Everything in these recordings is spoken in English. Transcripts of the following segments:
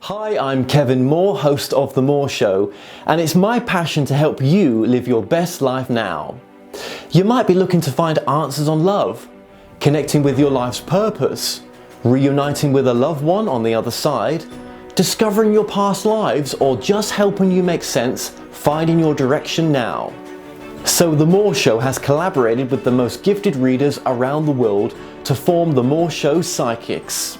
Hi, I'm Kevin Moore, host of The Moore Show, and it's my passion to help you live your best life now. You might be looking to find answers on love, connecting with your life's purpose, reuniting with a loved one on the other side, discovering your past lives, or just helping you make sense, finding your direction now. So The Moore Show has collaborated with the most gifted readers around the world to form The Moore Show Psychics.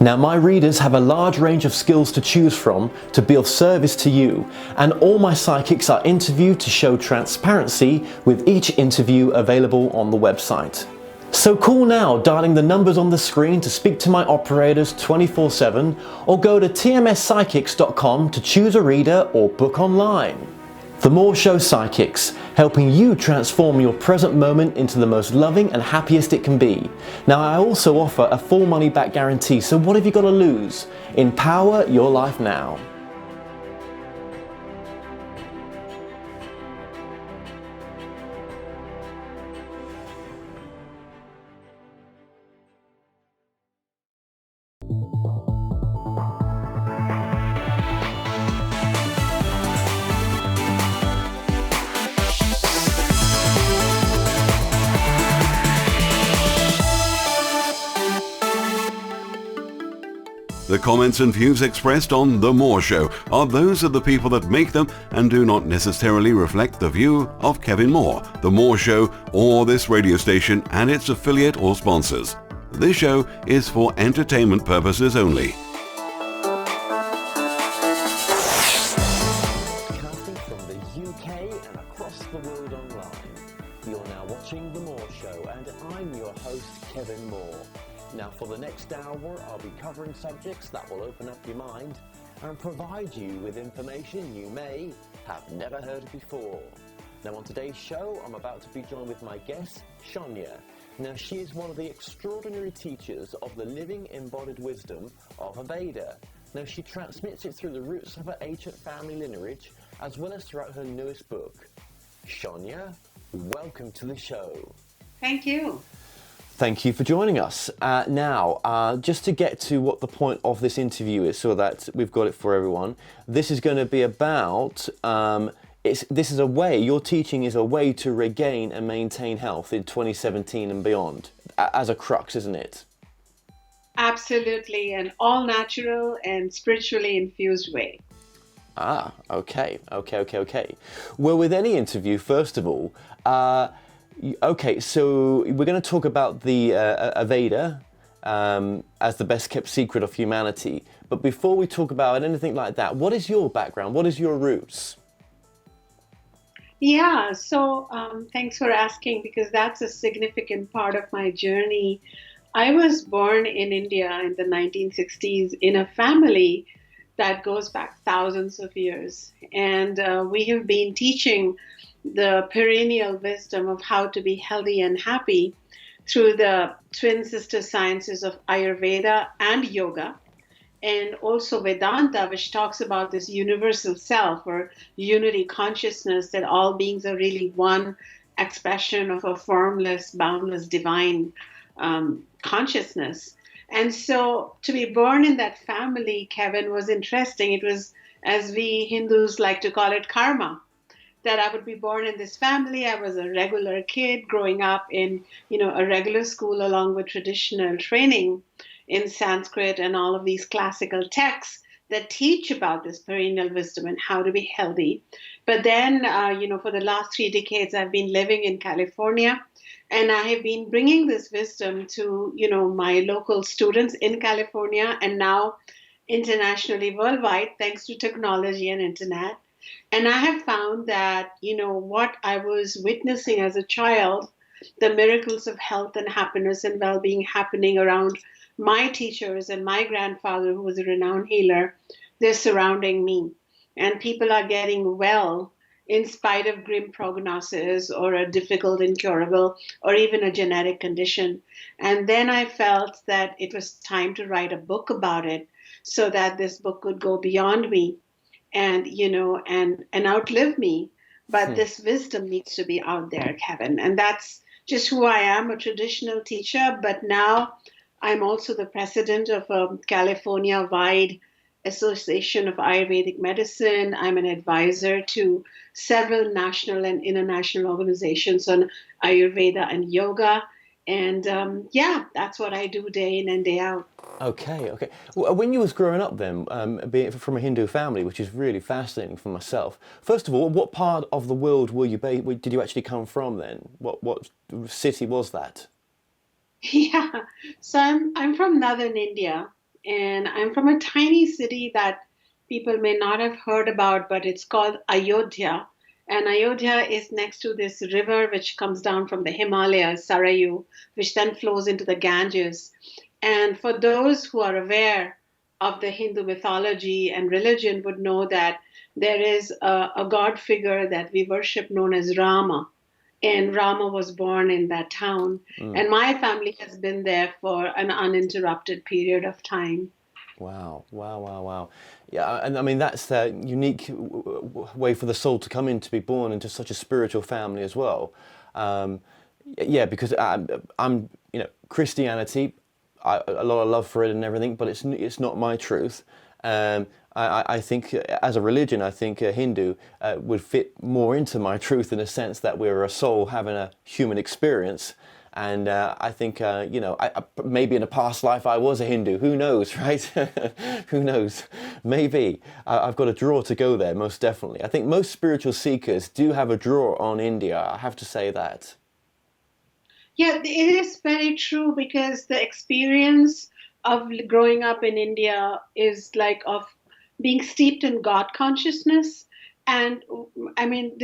Now, my readers have a large range of skills to choose from to be of service to you, and all my psychics are interviewed to show transparency, with each interview available on the website. So call now, dialing the numbers on the screen to speak to my operators 24/7, or go to tmspsychics.com to choose a reader or book online. The Moore Show Psychics, helping you transform your present moment into the most loving and happiest it can be. Now, I also offer a full money back guarantee, so what have you got to lose? Empower your life now. The comments and views expressed on The Moore Show are those of the people that make them and do not necessarily reflect the view of Kevin Moore, The Moore Show, or this radio station and its affiliate or sponsors. This show is for entertainment purposes only. Broadcasting from the UK and across the world online. You're now watching The Moore Show, and I'm your host, Kevin Moore. Now, for the next hour, I'll be covering subjects that will open up your mind and provide you with information you may have never heard before. Now, on today's show, I'm about to be joined with my guest, Shunya. Now, she is one of the extraordinary teachers of the living embodied wisdom of Ayurveda. Now, she transmits it through the roots of her ancient family lineage, as well as throughout her newest book. Shunya, welcome to the show. Thank you. Thank you for joining us. Now, just to get to what the point of this interview is, so that we've got it for everyone, this is going to be about, this is a way, your teaching is a way to regain and maintain health in 2017 and beyond, as a crux, isn't it? Absolutely, an all natural and spiritually infused way. Okay. Well, with any interview, first of all, okay, so we're going to talk about the Ayurveda as the best kept secret of humanity. But before we talk about anything like that, what is your background? What is your roots? Yeah, so thanks for asking, because that's a significant part of my journey. I was born in India in the 1960s in a family that goes back thousands of years. And we have been teaching the perennial wisdom of how to be healthy and happy through the twin sister sciences of Ayurveda and yoga, and also Vedanta, which talks about this universal self or unity consciousness, that all beings are really one expression of a formless, boundless, divine consciousness. And so to be born in that family, Kevin, was interesting. It was, as we Hindus like to call it, karma, that I would be born in this family. I was a regular kid growing up in, a regular school, along with traditional training in Sanskrit and all of these classical texts that teach about this perennial wisdom and how to be healthy. But then, for the last 3 decades, I've been living in California, and I have been bringing this wisdom to, my local students in California, and now internationally, worldwide, thanks to technology and internet. And I have found that, what I was witnessing as a child, the miracles of health and happiness and well-being happening around my teachers and my grandfather, who was a renowned healer, they're surrounding me. And people are getting well in spite of grim prognosis or a difficult, incurable, or even a genetic condition. And then I felt that it was time to write a book about it, so that this book could go beyond me and outlive me. But this wisdom needs to be out there, Kevin. And that's just who I am, a traditional teacher. But now I'm also the president of a California-wide Association of Ayurvedic Medicine. I'm an advisor to several national and international organizations on Ayurveda and yoga. And yeah, that's what I do day in and day out. Okay, okay. When you was growing up then, being from a Hindu family, which is really fascinating for myself, first of all, what part of the world did you actually come from then? What city was that? Yeah. So I'm from northern India, and I'm from a tiny city that people may not have heard about, but it's called Ayodhya. And Ayodhya is next to this river which comes down from the Himalayas, Sarayu, which then flows into the Ganges. And for those who are aware of the Hindu mythology and religion would know that there is a god figure that we worship known as Rama, and Rama was born in that town. Mm. And my family has been there for an uninterrupted period of time. Wow, wow, wow, wow. Yeah, and I mean that's a unique way for the soul to come in, to be born into such a spiritual family as well. Um, yeah, because Christianity, a lot of love for it and everything, but it's not my truth. I think as a religion, I think a Hindu would fit more into my truth in a sense that we're a soul having a human experience. And I think, maybe in a past life I was a Hindu. Who knows, right? Who knows? Maybe. I've got a draw to go there, most definitely. I think most spiritual seekers do have a draw on India. I have to say that. Yeah, it is very true because the experience of growing up in India is like of being steeped in God consciousness. And I mean,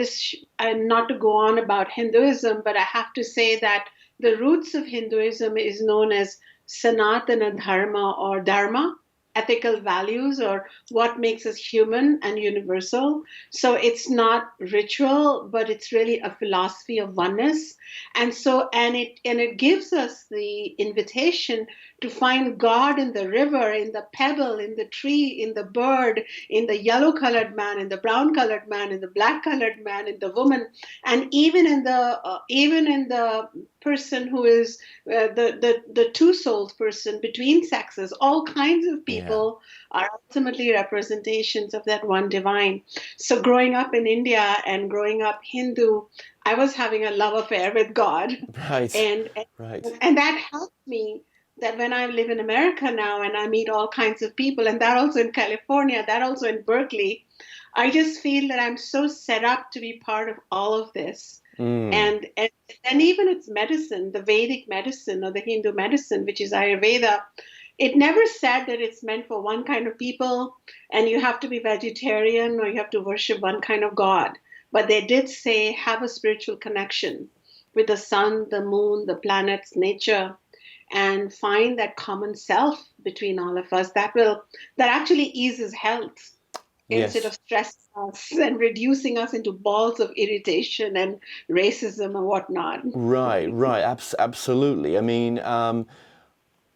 and not to go on about Hinduism, but I have to say that the roots of Hinduism is known as Sanatana Dharma or Dharma, ethical values, or what makes us human and universal. So it's not ritual, but it's really a philosophy of oneness. And it gives us the invitation to find God in the river, in the pebble, in the tree, in the bird, in the yellow colored man, in the brown colored man, in the black colored man, in the woman, and even in the person who is the two-souled person between sexes. All kinds of Yeah. people are ultimately representations of that one divine. So growing up in India and growing up Hindu, I was having a love affair with God, Right. and Right. and that helped me. That when I live in America now and I meet all kinds of people, and that also in California, that also in Berkeley, I just feel that I'm so set up to be part of all of this. Mm. And even it's medicine, the Vedic medicine or the Hindu medicine, which is Ayurveda, it never said that it's meant for one kind of people and you have to be vegetarian or you have to worship one kind of God. But they did say have a spiritual connection with the sun, the moon, the planets, nature, and find that common self between all of us that actually eases health instead of Yes. stressing us and reducing us into balls of irritation and racism and whatnot. Right. Right. Absolutely. I mean,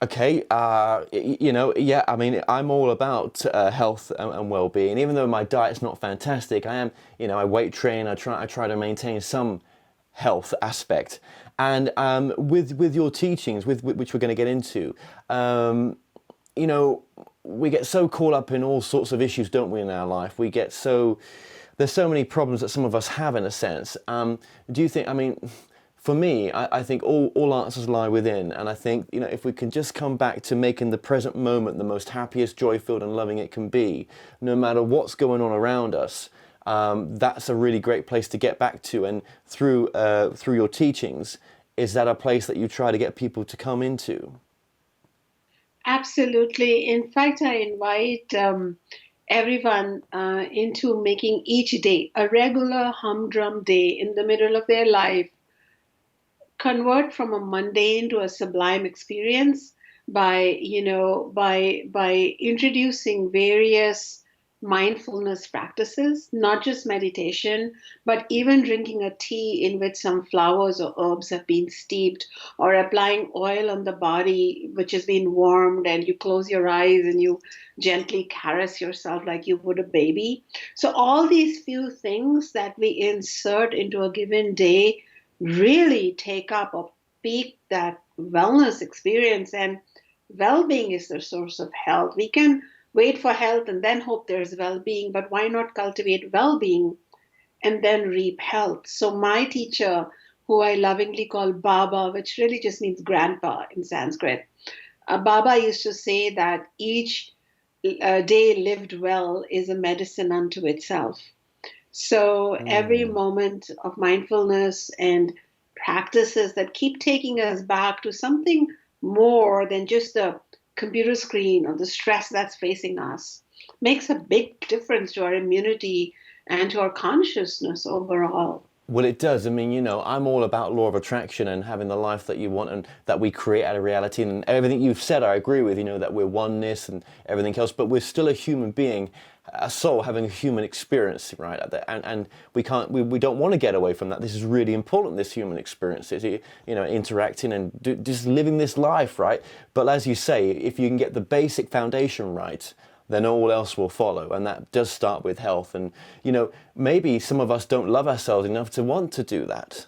okay, yeah, I mean, I'm all about health and well-being. Even though my diet's not fantastic, I weight train. I try to maintain some health aspect. And with your teachings, with which we're going to get into, you know, we get so caught up in all sorts of issues, don't we, in our life? There's so many problems that some of us have in a sense. Do you think, I mean, for me, I think all answers lie within. And I think, if we can just come back to making the present moment the most happiest, joy-filled and loving it can be, no matter what's going on around us, that's a really great place to get back to. And through your teachings, is that a place that you try to get people to come into? Absolutely. In fact, I invite everyone into making each day a regular humdrum day in the middle of their life, convert from a mundane to a sublime experience by introducing various mindfulness practices, not just meditation, but even drinking a tea in which some flowers or herbs have been steeped, or applying oil on the body which has been warmed, and you close your eyes and you gently caress yourself like you would a baby. So all these few things that we insert into a given day really take up or peak that wellness experience. And well-being is the source of health. We can wait for health and then hope there's well-being, but why not cultivate well-being and then reap health? So my teacher, who I lovingly call Baba, which really just means grandpa in Sanskrit, Baba used to say that each day lived well is a medicine unto itself. So every Mm. moment of mindfulness and practices that keep taking us back to something more than just the computer screen or the stress that's facing us makes a big difference to our immunity and to our consciousness overall. Well, it does. I mean, I'm all about law of attraction and having the life that you want and that we create out of reality. And everything you've said, I agree with, that we're oneness and everything else, but we're still a human being, a soul having a human experience, right? And we don't want to get away from that. This is really important, this human experience, interacting and just living this life, right? But as you say, if you can get the basic foundation right, then all else will follow. And that does start with health. And, maybe some of us don't love ourselves enough to want to do that.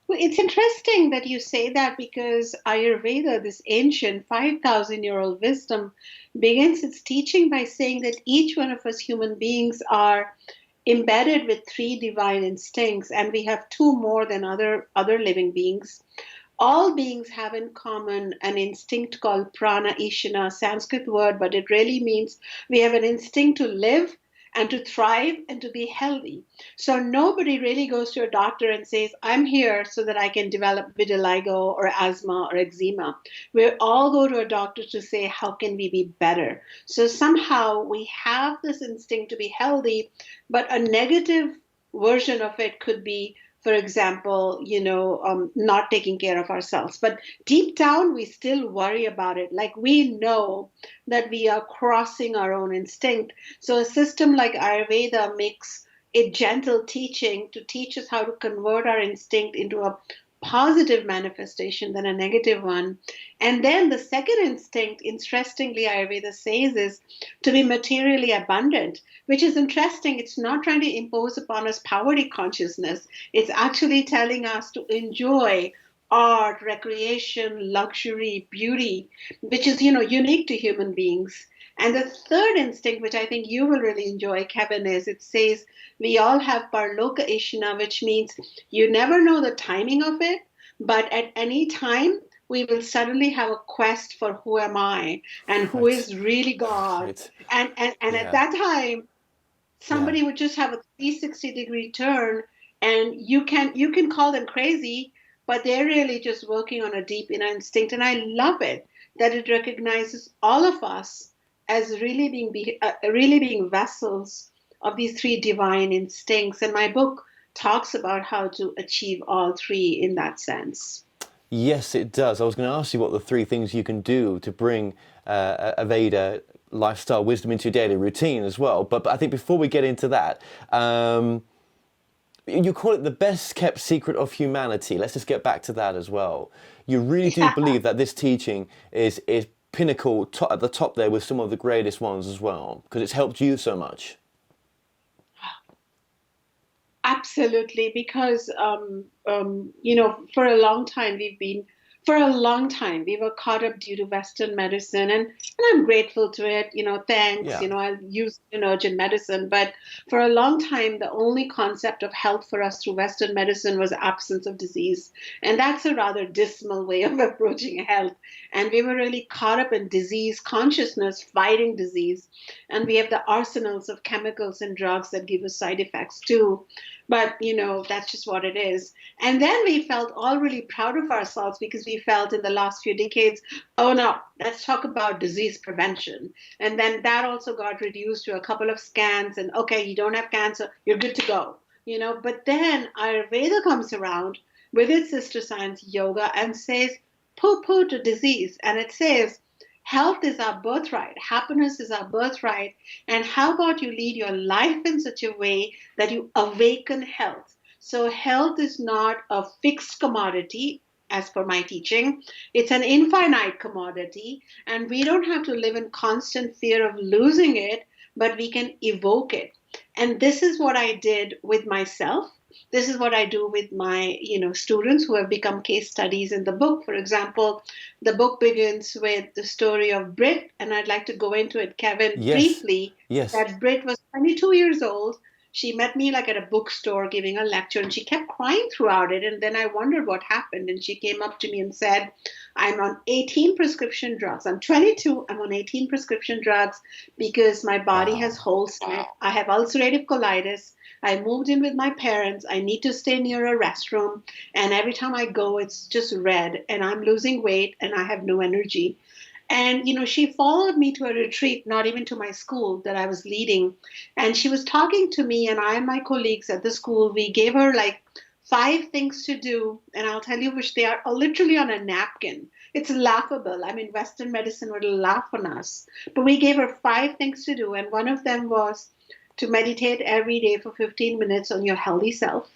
Well, it's interesting that you say that because Ayurveda, this ancient 5,000-year-old wisdom, begins its teaching by saying that each one of us human beings are embedded with three divine instincts, and we have two more than other living beings. All beings have in common an instinct called prana ishana, Sanskrit word, but it really means we have an instinct to live and to thrive and to be healthy. So nobody really goes to a doctor and says, I'm here so that I can develop vitiligo or asthma or eczema. We all go to a doctor to say, how can we be better? So somehow we have this instinct to be healthy, but a negative version of it could be, for example, not taking care of ourselves. But deep down, we still worry about it. Like we know that we are crossing our own instinct. So a system like Ayurveda makes a gentle teaching to teach us how to convert our instinct into a positive manifestation than a negative one. And then the second instinct, interestingly, Ayurveda says, is to be materially abundant, which is interesting. It's not trying to impose upon us poverty consciousness. It's actually telling us to enjoy art, recreation, luxury, beauty, which is, unique to human beings. And the third instinct, which I think you will really enjoy, Kevin, is it says we all have Parloka Ishna, which means you never know the timing of it, but at any time we will suddenly have a quest for who am I and who Right. is really God. Right. And at Yeah. that time, Yeah. somebody would just have a 360-degree turn, and you can call them crazy, but they're really just working on a deep inner instinct. And I love it that it recognizes all of us as really being vessels of these three divine instincts. And my book talks about how to achieve all three in that sense. Yes, it does. I was going to ask you what the three things you can do to bring a Veda lifestyle wisdom into your daily routine as well. But I think before we get into that, you call it the best kept secret of humanity. Let's just get back to that as well. You really do Yeah. believe that this teaching is pinnacle at the top there with some of the greatest ones as well, because it's helped you so much. Absolutely, because for a long time we were caught up due to Western medicine, and I'm grateful to it. Thanks. Yeah. I'll use urgent medicine, but for a long time the only concept of health for us through Western medicine was absence of disease, and that's a rather dismal way of approaching health. And we were really caught up in disease consciousness, fighting disease, and we have the arsenals of chemicals and drugs that give us side effects too. But that's just what it is. And then we felt all really proud of ourselves because we felt in the last few decades, oh no, let's talk about disease prevention. And then that also got reduced to a couple of scans, and okay, you don't have cancer, you're good to go. But then Ayurveda comes around with its sister science yoga and says poo poo to disease. And it says health is our birthright, happiness is our birthright. And how about you lead your life in such a way that you awaken health? So, health is not a fixed commodity, as per my teaching. It's an infinite commodity, and we don't have to live in constant fear of losing it, but we can evoke it. And this is what I did with myself. this is what I do with my, students who have become case studies in the book. For example, the book begins with the story of Brit, and I'd like to go into it, Kevin, Yes. briefly. Yes. That Brit was 22 years old. She met me like at a bookstore giving a lecture, and she kept crying throughout it. And then I wondered what happened. And she came up to me and said, I'm on 18 prescription drugs. I'm 22. I'm on 18 prescription drugs because my body has holes in it. I have ulcerative colitis. I moved in with my parents. I need to stay near a restroom. And every time I go, it's just red. And I'm losing weight and I have no energy. And, she followed me to a retreat, not even to my school that I was leading. And she was talking to me, and I and my colleagues at the school, we gave her like 5 things to do. And I'll tell you which they are literally on a napkin. It's laughable. I mean, Western medicine would laugh on us. But we gave her 5 things to do. And one of them was to meditate every day for 15 minutes on your healthy self,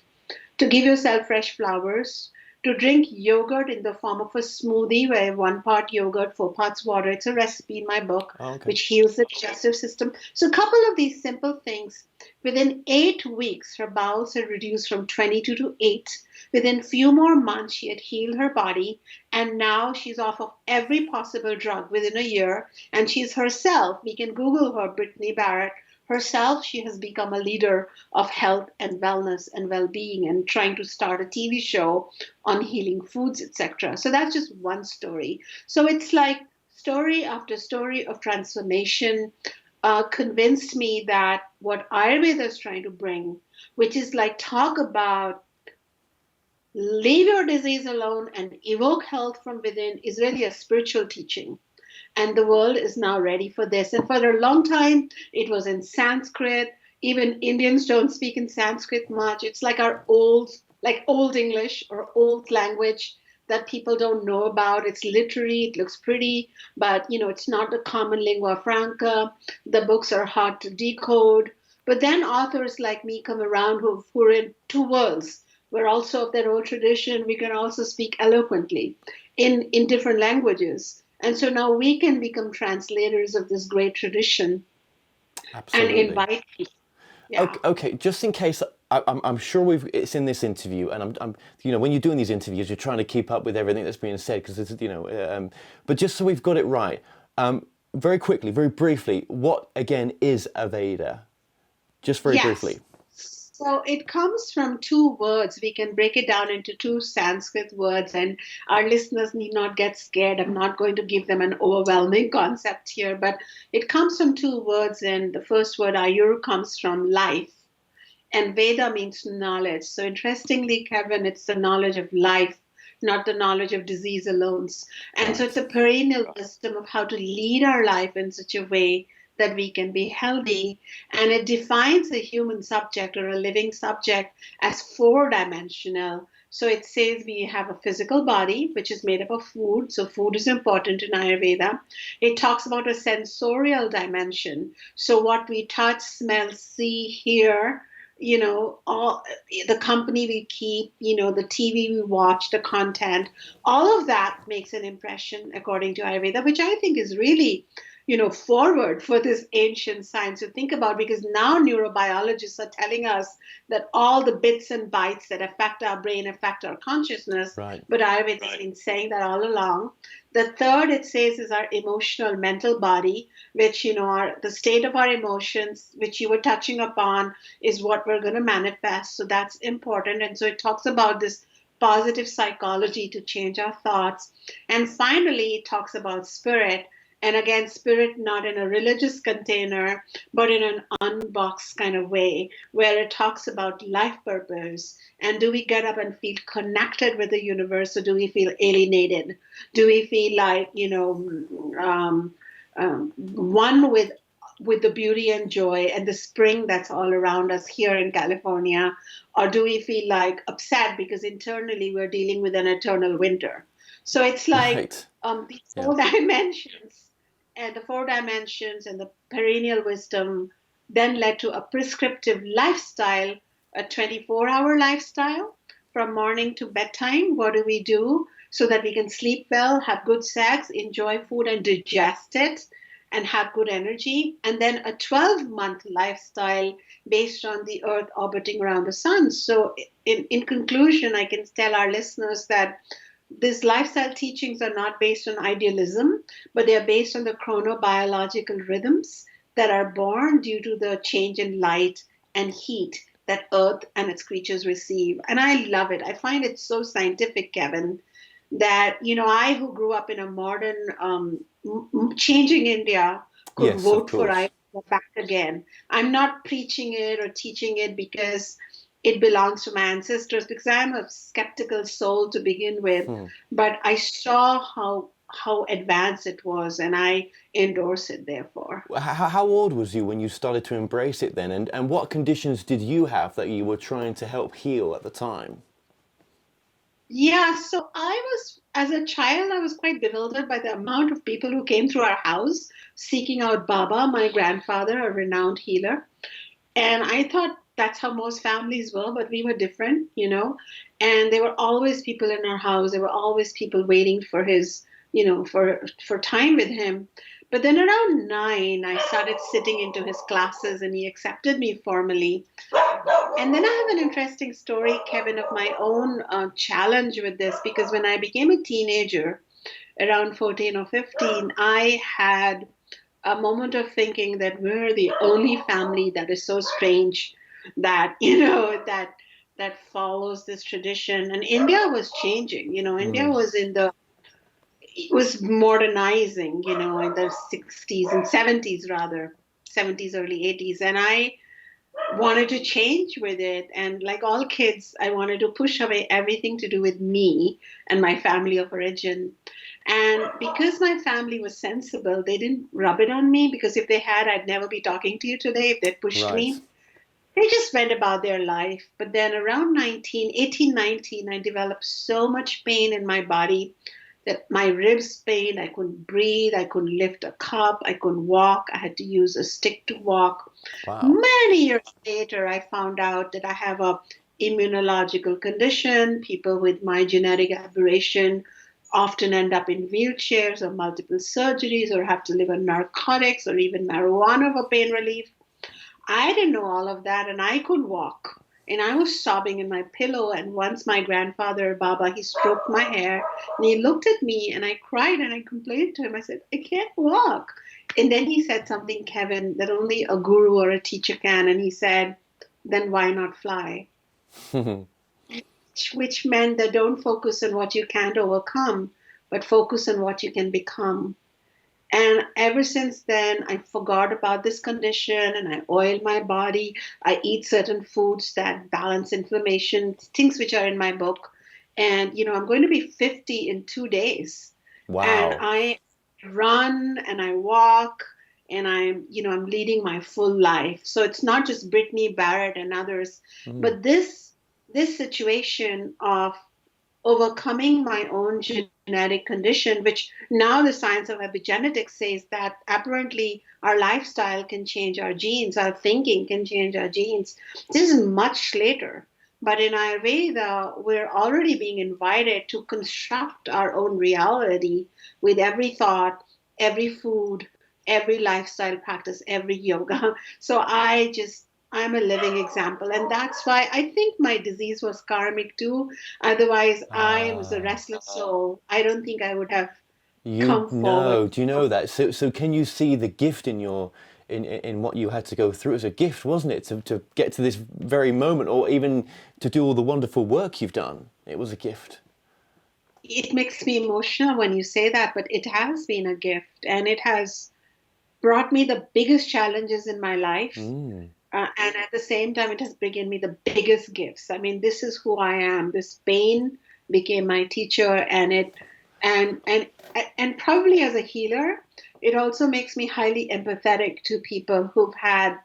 to give yourself fresh flowers, to drink yogurt in the form of a smoothie where 1 part yogurt, 4 parts water. It's a recipe in my book, which heals the digestive system. So a couple of these simple things. Within 8 weeks, her bowels had reduced from 22 to 8. Within few more months, she had healed her body. And now she's off of every possible drug within a year. And she's herself, we can Google her, Brittany Barrett, herself, she has become a leader of health and wellness and well-being and trying to start a TV show on healing foods, etc. So that's just one story. So it's like story after story of transformation convinced me that what Ayurveda is trying to bring, which is like talk about leave your disease alone and evoke health from within, is really a spiritual teaching. And the world is now ready for this. And for a long time, it was in Sanskrit. Even Indians don't speak in Sanskrit much. It's like our old English or old language that people don't know about. It's literary, it looks pretty, but it's not the common lingua franca. The books are hard to decode. But then authors like me come around who are in 2 worlds. We're also of their own tradition. We can also speak eloquently in different languages. And so now we can become translators of this great tradition. Absolutely. And invite people. Yeah. Okay, just in case, I'm sure it's in this interview, and I'm when you're doing these interviews, you're trying to keep up with everything that's being said because but just so we've got it right, very quickly, very briefly, what again is Ayurveda? Just very briefly. So it comes from 2 words. We can break it down into 2 Sanskrit words, and our listeners need not get scared. I'm not going to give them an overwhelming concept here, but it comes from 2 words. And the first word, Ayur, comes from life, and Veda means knowledge. So interestingly, Kevin, it's the knowledge of life, not the knowledge of disease alone. And so it's a perennial wisdom of how to lead our life in such a way that we can be healthy. And it defines a human subject or a living subject as 4-dimensional. So it says we have a physical body, which is made up of food. So food is important in Ayurveda. It talks about a sensorial dimension. So what we touch, smell, see, hear, all the company we keep, the TV we watch, the content, all of that makes an impression according to Ayurveda, which I think is really forward for this ancient science to think about, because now neurobiologists are telling us that all the bits and bytes that affect our brain affect our consciousness. Right. But Ayurveda has been saying that all along. The third, it says, is our emotional mental body, which, are the state of our emotions, which you were touching upon, is what we're going to manifest. So that's important. And so it talks about this positive psychology to change our thoughts. And finally, it talks about spirit. And again, spirit not in a religious container, but in an unboxed kind of way, where it talks about life purpose. And do we get up and feel connected with the universe, or do we feel alienated? Do we feel like, one with the beauty and joy and the spring that's all around us here in California? Or do we feel like upset because internally we're dealing with an eternal winter? So it's like these 4 dimensions. And the 4 dimensions and the perennial wisdom then led to a prescriptive lifestyle, a 24-hour lifestyle from morning to bedtime. What do we do so that we can sleep well, have good sex, enjoy food, and digest it? and have good energy, and then a 12-month lifestyle based on the earth orbiting around the sun. So in conclusion, I can tell our listeners that these lifestyle teachings are not based on idealism, but they are based on the chronobiological rhythms that are born due to the change in light and heat that earth and its creatures receive. And I love it. I find it so scientific, Kevin, that, I who grew up in a modern, changing India, could Yes, of vote for course. Ayurveda back again. I'm not preaching it or teaching it because it belongs to my ancestors, because I'm a skeptical soul to begin with. But I saw how advanced it was, and I endorse it. Therefore, How old was you when you started to embrace it then? And what conditions did you have that you were trying to help heal at the time? yeah. So as a child, I was quite bewildered by the amount of people who came through our house seeking out Baba, my grandfather, a renowned healer. And I thought that's how most families were, but we were different. And there were always people in our house. There were always people waiting for for time with him. But then around 9, I started sitting into his classes and he accepted me formally. And then I have an interesting story, Kevin, of my own challenge with this, because when I became a teenager, around 14 or 15, I had a moment of thinking that we're the only family that is so strange that that follows this tradition. And India was changing. India was it was modernizing, in the 60s and 70s, rather 70s, early 80s. And I wanted to change with it. And like all kids, I wanted to push away everything to do with me and my family of origin. And because my family was sensible, they didn't rub it on me, because if they had, I'd never be talking to you today if they pushed Right. me. They just went about their life. But then around 19, I developed so much pain in my body that my ribs pained. I couldn't breathe. I couldn't lift a cup. I couldn't walk. I had to use a stick to walk. Wow. Many years later, I found out that I have a immunological condition. People with my genetic aberration often end up in wheelchairs or multiple surgeries or have to live on narcotics or even marijuana for pain relief. I didn't know all of that, and I couldn't walk. And I was sobbing in my pillow. And once my grandfather, Baba, he stroked my hair and he looked at me and I cried and I complained to him. I said, I can't walk. And then he said something, Kevin, that only a guru or a teacher can. And he said, then why not fly? Which meant that don't focus on what you can't overcome, but focus on what you can become. And ever since then, I forgot about this condition and I oil my body. I eat certain foods that balance inflammation, things which are in my book. And, I'm going to be 50 in 2 days. And Wow. I run and I walk and I'm leading my full life. So it's not just Brittany Barrett and others, but this situation of overcoming my own genetic condition, which now the science of epigenetics says that apparently our lifestyle can change our genes, our thinking can change our genes. This is much later. But in Ayurveda, we're already being invited to construct our own reality with every thought, every food, every lifestyle practice, every yoga. So I'm a living example. And that's why I think my disease was karmic too. Otherwise, I was a restless soul. I don't think I would have You come forward. know, do you know that? So can you see the gift in your in what you had to go through? It was a gift, wasn't it, to get to this very moment, or even to do all the wonderful work you've done? It was a gift. It makes me emotional when you say that, but it has been a gift and it has brought me the biggest challenges in my life. And at the same time, it has brought me the biggest gifts. I mean, this is who I am. This pain became my teacher, and probably as a healer, it also makes me highly empathetic to people who've had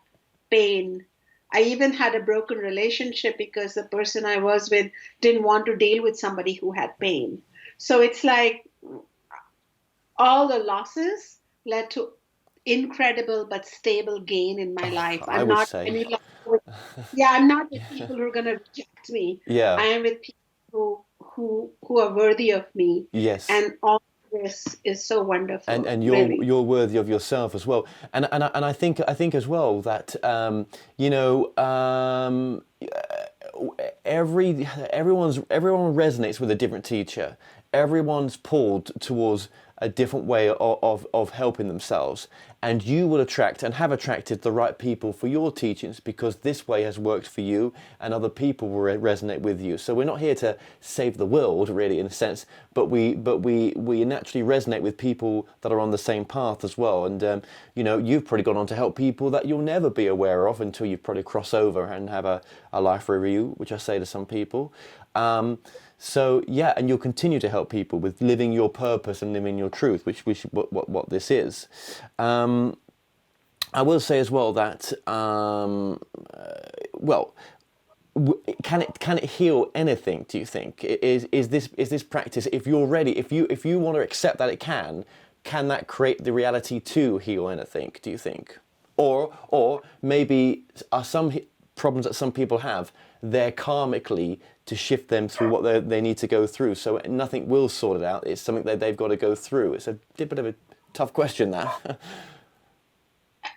pain. I even had a broken relationship because the person I was with didn't want to deal with somebody who had pain. So it's like all the losses led to incredible but stable gain in my life. I would say. I'm not with people who are going to reject me. Yeah. I am with people who are worthy of me. Yes. And all this is so wonderful. And really. you're worthy of yourself as well. And I think as well that you know everyone resonates with a different teacher. Everyone's pulled towards a different way of helping themselves, and you will attract and have attracted the right people for your teachings, because this way has worked for you and other people will resonate with you. So we're not here to save the world, really, in a sense, but we naturally resonate with people that are on the same path as well. And you know, you've probably gone on to help people that you'll never be aware of until you probably cross over and have a life review, which I say to some people. So yeah, and you'll continue to help people with living your purpose and living your truth, which what this is. I will say as well that can it heal anything? Do you think is this practice? If you're ready, if you want to accept that it can that create the reality to heal anything? Do you think, or maybe are some problems that some people have there karmically to shift them through what they need to go through, so nothing will sort it out. It's something that they've got to go through. It's a bit of a tough question, that.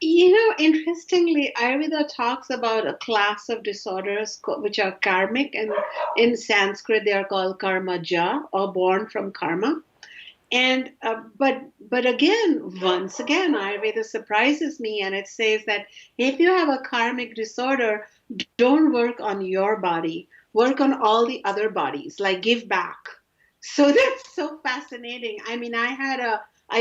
You know, interestingly, Ayurveda talks about a class of disorders which are karmic, and in Sanskrit they are called karmaja, or born from karma. And but again, once again, Ayurveda surprises me, and it says that if you have a karmic disorder, don't work on your body, work on all the other bodies, like give back. So that's so fascinating. I mean, I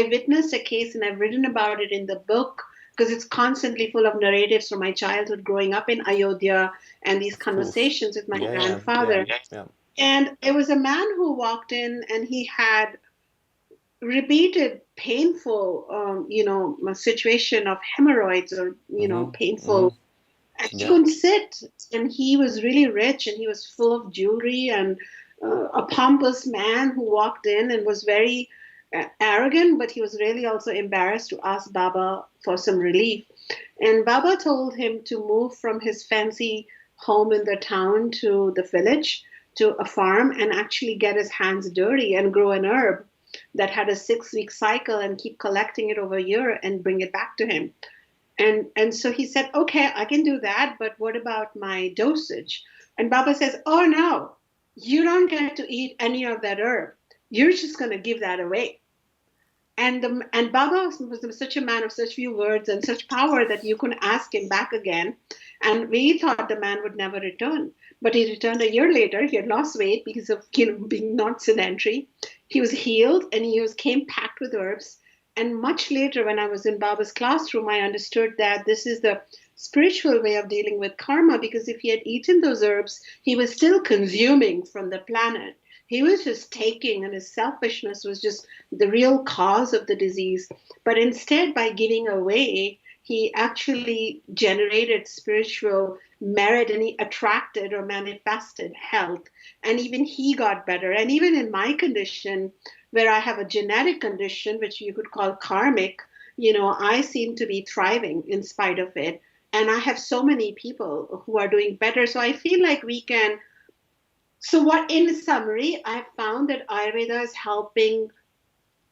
witnessed a case, and I've written about it in the book, because it's constantly full of narratives from my childhood growing up in Ayodhya and these conversations with my grandfather. Yeah. And it was a man who walked in, and he had repeated painful, a situation of hemorrhoids, or, painful. And he couldn't sit. And he was really rich, and he was full of jewelry, and a pompous man who walked in and was very arrogant, but he was really also embarrassed to ask Baba for some relief. And Baba told him to move from his fancy home in the town to the village, to a farm, and actually get his hands dirty and grow an herb that had a 6-week cycle, and keep collecting it over a year and bring it back to him. And so he said, okay, I can do that, but what about my dosage? And Baba says, oh no, you don't get to eat any of that herb. You're just going to give that away. And Baba was such a man of such few words and such power that you couldn't ask him back again. And we thought the man would never return. But he returned a year later. He had lost weight because of being not sedentary. He was healed, and came packed with herbs. And much later, when I was in Baba's classroom, I understood that this is the spiritual way of dealing with karma, because if he had eaten those herbs, he was still consuming from the planet. He was just taking, and his selfishness was just the real cause of the disease. But instead, by giving away, he actually generated spiritual merit, and he attracted or manifested health. And even he got better. And even in my condition, where I have a genetic condition, which you could call karmic, I seem to be thriving in spite of it. And I have so many people who are doing better. So I feel like we can. So what, in summary, I found that Ayurveda is helping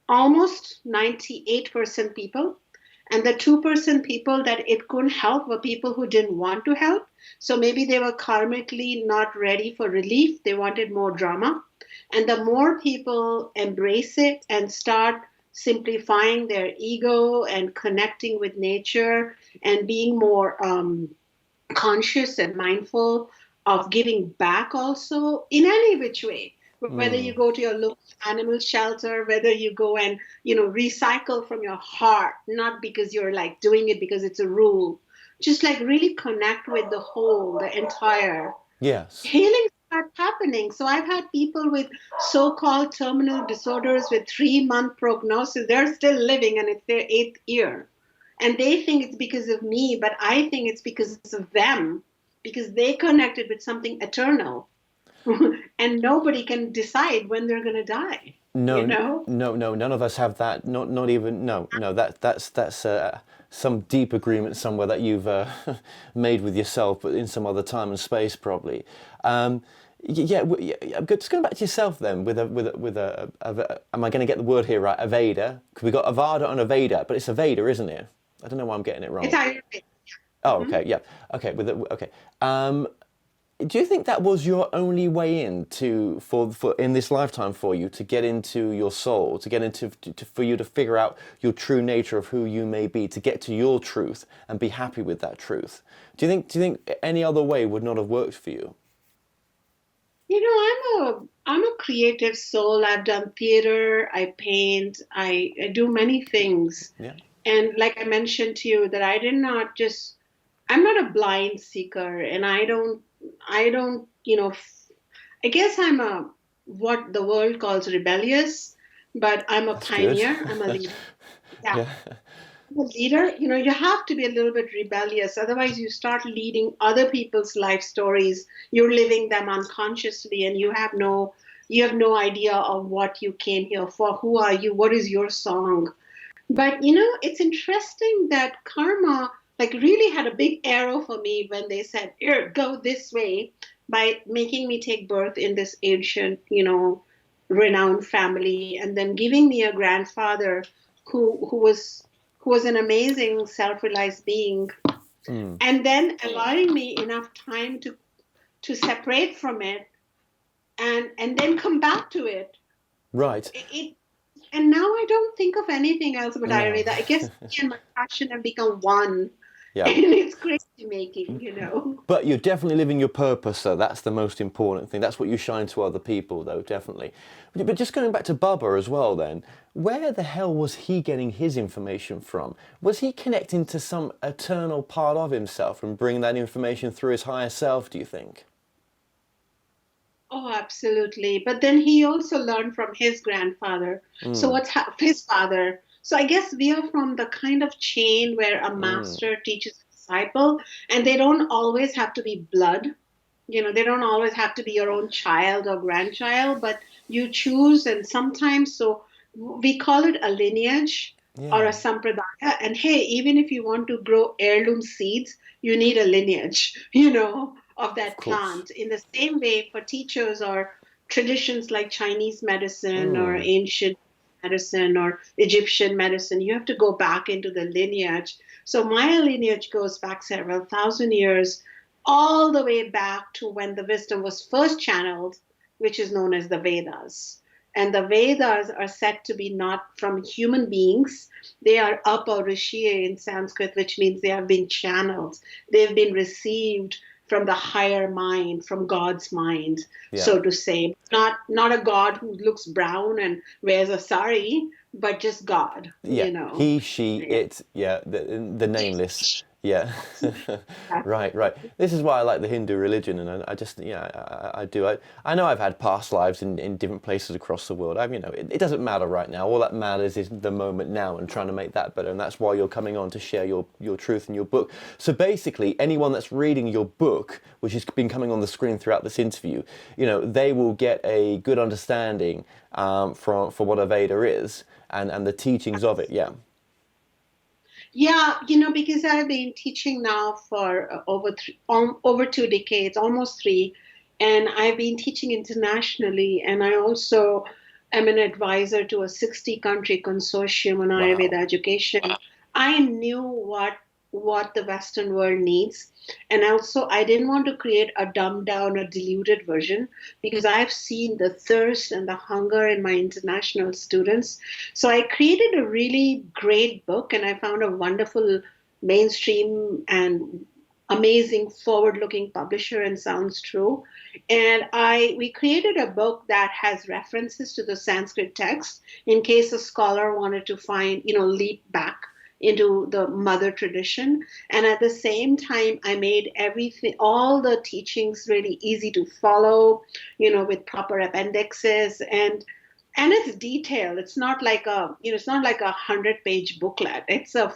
almost 98% people. And the 2% people that it couldn't help were people who didn't want to help. So maybe they were karmically not ready for relief. They wanted more drama. And the more people embrace it and start simplifying their ego and connecting with nature and being more conscious and mindful of giving back also in any which way, whether you go to your local animal shelter, whether you go and, recycle from your heart, not because you're like doing it because it's a rule, just like really connect with the whole, the entire. Yes. Healing starts happening. So I've had people with so-called terminal disorders with 3-month prognosis. They're still living, and it's their 8th year. And they think it's because of me, but I think it's because of them, because they connected with something eternal. And nobody can decide when they're going to die. No, none of us have that. Not even. No. That's some deep agreement somewhere that you've made with yourself, but in some other time and space probably. Yeah, just going back to yourself then, am I going to get the word here right? Aveda, because we got Avada and Aveda, but it's Aveda, isn't it? I don't know why I'm getting it It's wrong. Ayurvedic. Oh, Hmm. okay, yeah, okay, okay. Do you think that was your only way in for in this lifetime for you to get into your soul, to get into for you to figure out your true nature of who you may be, to get to your truth and be happy with that truth? Do you think any other way would not have worked for you? I'm a creative soul. I've done theater, I paint, I do many things. Yeah, And like I mentioned to you, that I did not just, I'm not a blind seeker, and I don't, I guess I'm a, what the world calls rebellious, but I'm a that's good. pioneer. I'm a leader. Yeah. Yeah, A leader, you have to be a little bit rebellious. Otherwise, you start leading other people's life stories. You're living them unconsciously, and you have no idea of what you came here for. Who are you? What is your song? But it's interesting that karma like really had a big arrow for me when they said, "Here, go this way," by making me take birth in this ancient, renowned family, and then giving me a grandfather who was an amazing self-realized being, mm, and then allowing me enough time to separate from it and then come back to it. right. It And now I don't think of anything else but No. Ayurveda. I guess me and my passion have become one, Yeah. and it's crazy making. But you're definitely living your purpose, though. That's the most important thing. That's what you shine to other people, though, definitely. But just going back to Baba as well, then, where the hell was he getting his information from? Was he connecting to some eternal part of himself and bringing that information through his higher self, do you think? Oh, absolutely. But then he also learned from his grandfather. So Mm, his father? So I guess we are from the kind of chain where a mm, master teaches a disciple, and they don't always have to be blood. They don't always have to be your own child or grandchild, but you choose, and sometimes, so we call it a lineage or a yeah, sampradaya. And hey, even if you want to grow heirloom seeds, you need a lineage, of of that course. plant. In the same way, for teachers or traditions like Chinese medicine or Mm, ancient medicine or Egyptian medicine, you have to go back into the lineage. So my lineage goes back several thousand years, all the way back to when the wisdom was first channeled, which is known as the Vedas. And the Vedas are said to be not from human beings. They are apaurushia in Sanskrit, which means they have been channeled. They've been received from the higher mind, from God's mind, yeah. so to say. Not a God who looks brown and wears a sari, but just God, Yeah, he, she, Yeah. it, yeah, the nameless. Yeah. Right, right. This is why I like the Hindu religion, and I just, yeah, I do. I know I've had past lives in different places across the world. It doesn't matter right now. All that matters is the moment now and trying to make that better. And that's why you're coming on to share your truth in your book. So basically, anyone that's reading your book, which has been coming on the screen throughout this interview, they will get a good understanding for what a Veda is and the teachings of it. Yeah. Yeah, because I've been teaching now for over 2 decades, almost three, and I've been teaching internationally, and I also am an advisor to a 60 country consortium on Ayurveda Wow. education. I knew what the Western world needs, and also I didn't want to create a dumbed down or diluted version because I've seen the thirst and the hunger in my international students. So I created a really great book, and I found a wonderful mainstream and amazing forward-looking publisher in Sounds True. And I we created a book that has references to the Sanskrit text in case a scholar wanted to find, leap back into the mother tradition. And at the same time, I made everything, all the teachings really easy to follow, with proper appendixes, and it's detailed. It's not like a 100-page booklet. It's a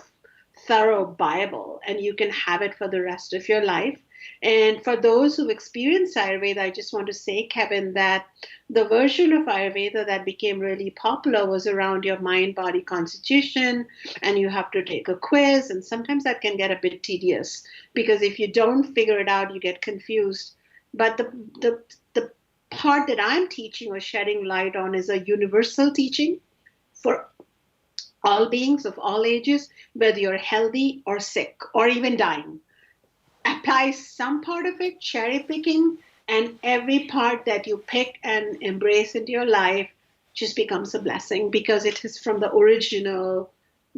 thorough Bible, and you can have it for the rest of your life. And for those who experience Ayurveda, I just want to say, Kevin, that the version of Ayurveda that became really popular was around your mind body constitution, and you have to take a quiz. And sometimes that can get a bit tedious because if you don't figure it out, you get confused. But the part that I'm teaching or shedding light on is a universal teaching for all beings of all ages, whether you're healthy or sick or even dying. Apply some part of it, cherry picking, and every part that you pick and embrace into your life just becomes a blessing because it is from the original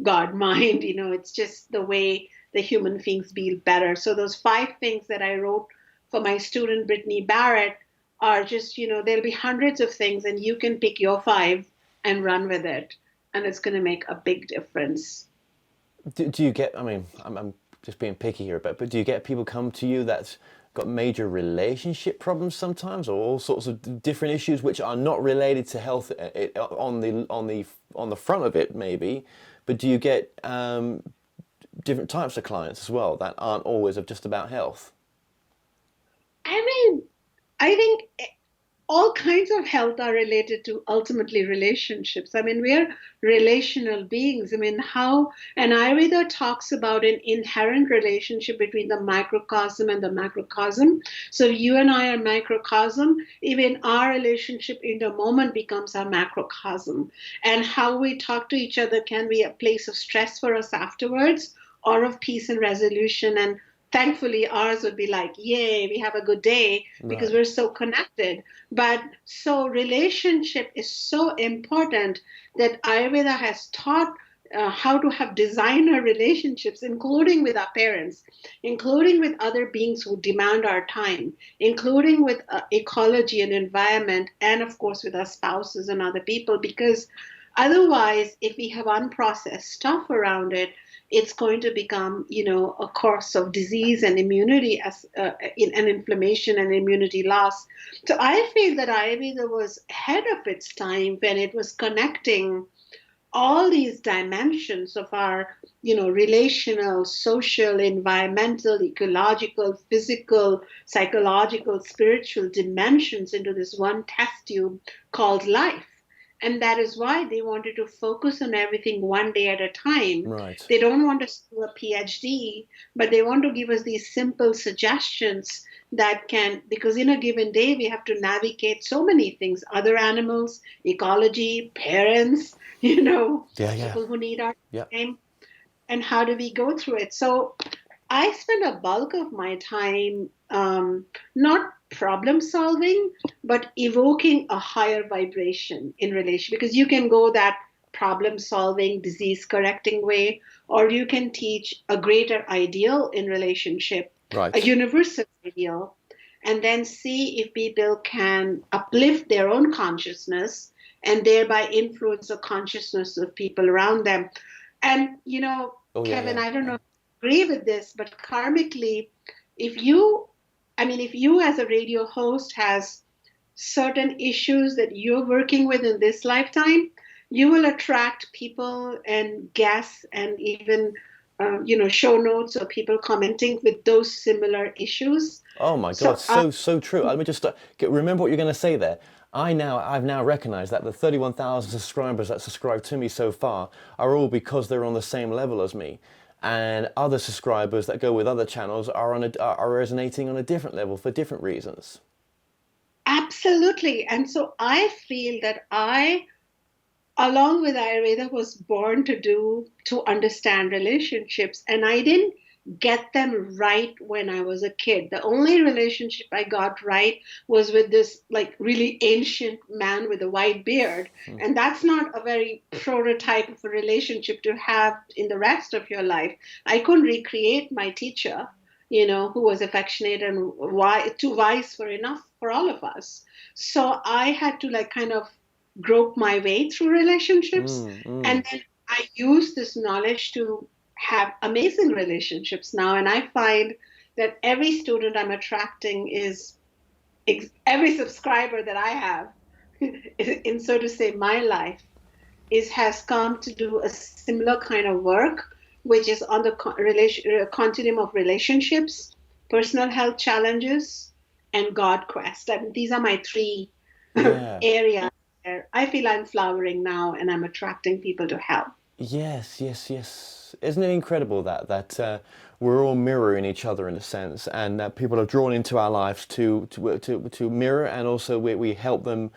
God mind. It's just the way the human beings feel better. So those 5 things that I wrote for my student Brittany Barrett are just, there'll be hundreds of things, and you can pick your 5 and run with it, and it's going to make a big difference. Do you get, I mean, I'm just being picky here, but do you get people come to you that's got major relationship problems sometimes, or all sorts of different issues which are not related to health on the front of it maybe, but do you get different types of clients as well that aren't always of just about health? I think all kinds of health are related to ultimately relationships. We're relational beings. How an Ayurveda talks about an inherent relationship between the microcosm and the macrocosm. So you and I are microcosm. Even our relationship in the moment becomes our macrocosm. And how we talk to each other can be a place of stress for us afterwards or of peace and resolution. And thankfully, ours would be like, yay, we have a good day because we're so connected. But so relationship is so important that Ayurveda has taught how to have designer relationships, including with our parents, including with other beings who demand our time, including with ecology and environment, and of course with our spouses and other people. Because otherwise, if we have unprocessed stuff around it, it's going to become, a course of disease and immunity and inflammation and immunity loss. So I feel that Ayurveda was ahead of its time when it was connecting all these dimensions of our, relational, social, environmental, ecological, physical, psychological, spiritual dimensions into this one test tube called life. And that is why they wanted to focus on everything one day at a time. Right. They don't want us to do a PhD, but they want to give us these simple suggestions that can, because in a given day, we have to navigate so many things, other animals, ecology, parents, people who need our time. And how do we go through it? So I spend a bulk of my time not problem solving, but evoking a higher vibration in relation, because you can go that problem solving, disease correcting way, or you can teach a greater ideal in relationship, a universal ideal, and then see if people can uplift their own consciousness and thereby influence the consciousness of people around them. And, Kevin, I don't know if you agree with this, but karmically, if you as a radio host has certain issues that you're working with in this lifetime, you will attract people and guests and even, show notes or people commenting with those similar issues. Oh my God, so true. Let me just remember what you're going to say there. I've now recognized that the 31,000 subscribers that subscribe to me so far are all because they're on the same level as me. And other subscribers that go with other channels are resonating on a different level for different reasons. Absolutely. And so I feel that I, along with Ayurveda, was born to understand relationships. And I didn't get them right when I was a kid. The only relationship I got right was with this really ancient man with a white beard. And that's not a very prototype of a relationship to have in the rest of your life. I couldn't recreate my teacher, who was affectionate and too wise for enough for all of us. So I had to kind of grope my way through relationships. And then I used this knowledge to have amazing relationships now. And I find that every student I'm attracting every subscriber that I have, in so to say, my life, has come to do a similar kind of work, which is on the continuum of relationships, personal health challenges, and God quest. These are my 3 areas where I feel I'm flowering now and I'm attracting people to help. Yes. Isn't it incredible that we're all mirroring each other in a sense, and that people are drawn into our lives to mirror, and also we help them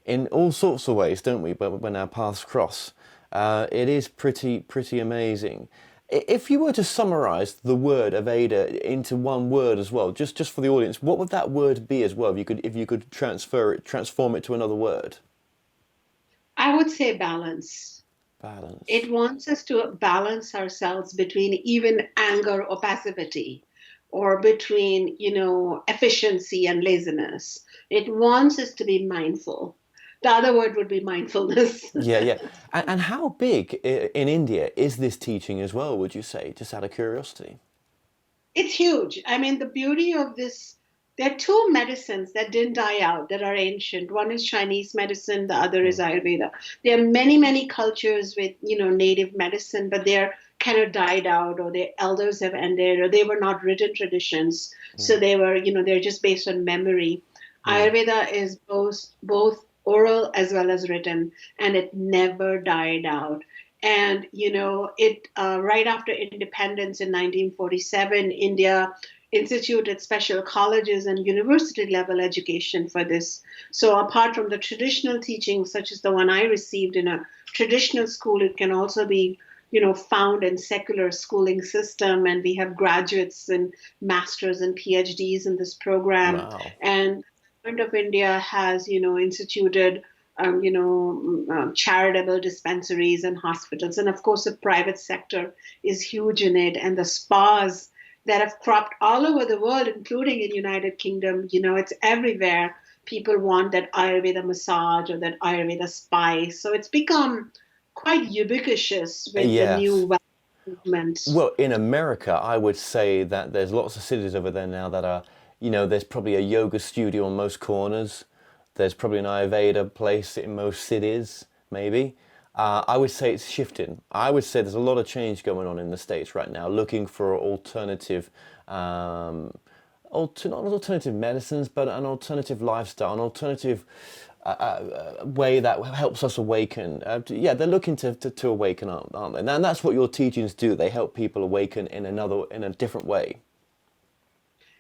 in all sorts of ways, don't we? But when our paths cross, it is pretty amazing. If you were to summarize the word Ayurveda into one word as well, just for the audience, what would that word be as well? If you could transform it to another word. I would say balance. Balance. It wants us to balance ourselves between even anger or passivity, or between, efficiency and laziness. It wants us to be mindful. The other word would be mindfulness. Yeah. And how big in India is this teaching as well, would you say, just out of curiosity? It's huge. I mean, the beauty of this, there are two medicines that didn't die out that are ancient. One is Chinese medicine, the other is Ayurveda. There are many cultures with, native medicine, but they're kind of died out, or their elders have ended, or they were not written traditions. So they were, they're just based on memory. Ayurveda is both oral as well as written, and it never died out. And, it right after independence in 1947, India instituted special colleges and university level education for this. So apart from the traditional teaching, such as the one I received in a traditional school, it can also be, found in secular schooling system. And we have graduates and masters and PhDs in this program. Wow. And the government of India has, instituted charitable dispensaries and hospitals. And of course, the private sector is huge in it. And the spas that have cropped all over the world, including in United Kingdom, it's everywhere. People want that Ayurveda massage or that Ayurveda spice. So it's become quite ubiquitous with the new movement. Well, in America, I would say that there's lots of cities over there now that are, there's probably a yoga studio on most corners. There's probably an Ayurveda place in most cities, maybe. I would say it's shifting. I would say there's a lot of change going on in the States right now, looking for alternative, not alternative medicines, but an alternative lifestyle, an alternative way that helps us awaken. They're looking to awaken, aren't they? And that's what your teachings do. They help people awaken in a different way.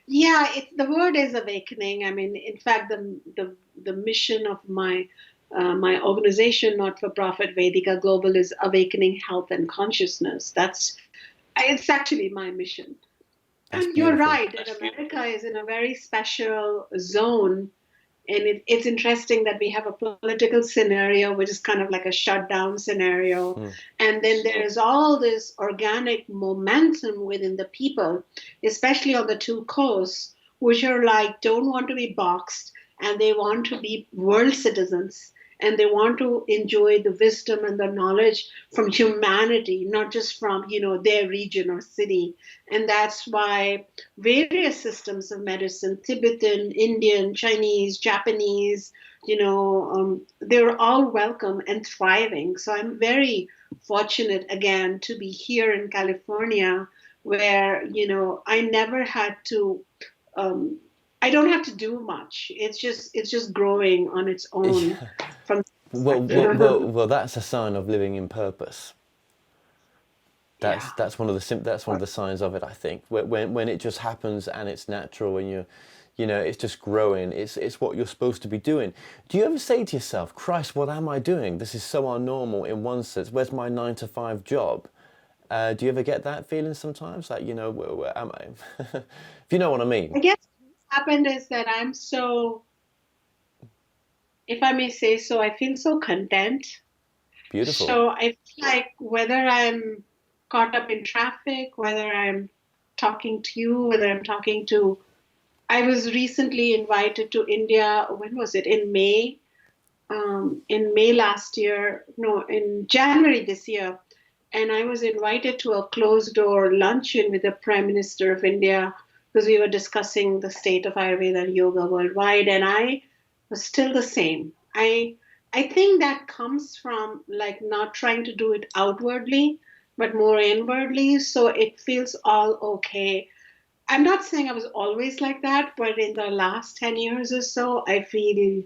Yeah, the word is awakening. I mean, in fact, the mission of my organization, not-for-profit Vedika Global, is awakening health and consciousness. It's actually my mission. That's and you're beautiful. right that America is in a very special zone. And it's interesting that we have a political scenario, which is kind of like a shutdown scenario. And then there's all this organic momentum within the people, especially on the two coasts, which are like, don't want to be boxed, and they want to be world citizens, and they want to enjoy the wisdom and the knowledge from humanity, not just from, their region or city. And that's why various systems of medicine, Tibetan, Indian, Chinese, Japanese, they're all welcome and thriving. So I'm very fortunate, again, to be here in California, where, I never had to, I don't have to do much. It's just growing on its own. Well, that's a sign of living in purpose. That's one of the signs of it, I think. When it just happens and it's natural, and it's just growing. It's what you're supposed to be doing. Do you ever say to yourself, "Christ, what am I doing? This is so abnormal in one sense. Where's my 9-to-5 job?" Do you ever get that feeling sometimes? Like, where am I? If you know what I mean. I guess what's happened is that I'm so, if I may say so, I feel so content. Beautiful. So I feel like whether I'm caught up in traffic, whether I'm talking to you, whether I'm talking to, I was recently invited to India. When was it? In May. In May last year. No, in January this year. And I was invited to a closed door luncheon with the Prime Minister of India, because we were discussing the state of Ayurveda and yoga worldwide. And I was still the same. I think that comes from like not trying to do it outwardly, but more inwardly. So it feels all okay. I'm not saying I was always like that, but in the last 10 years or so, I feel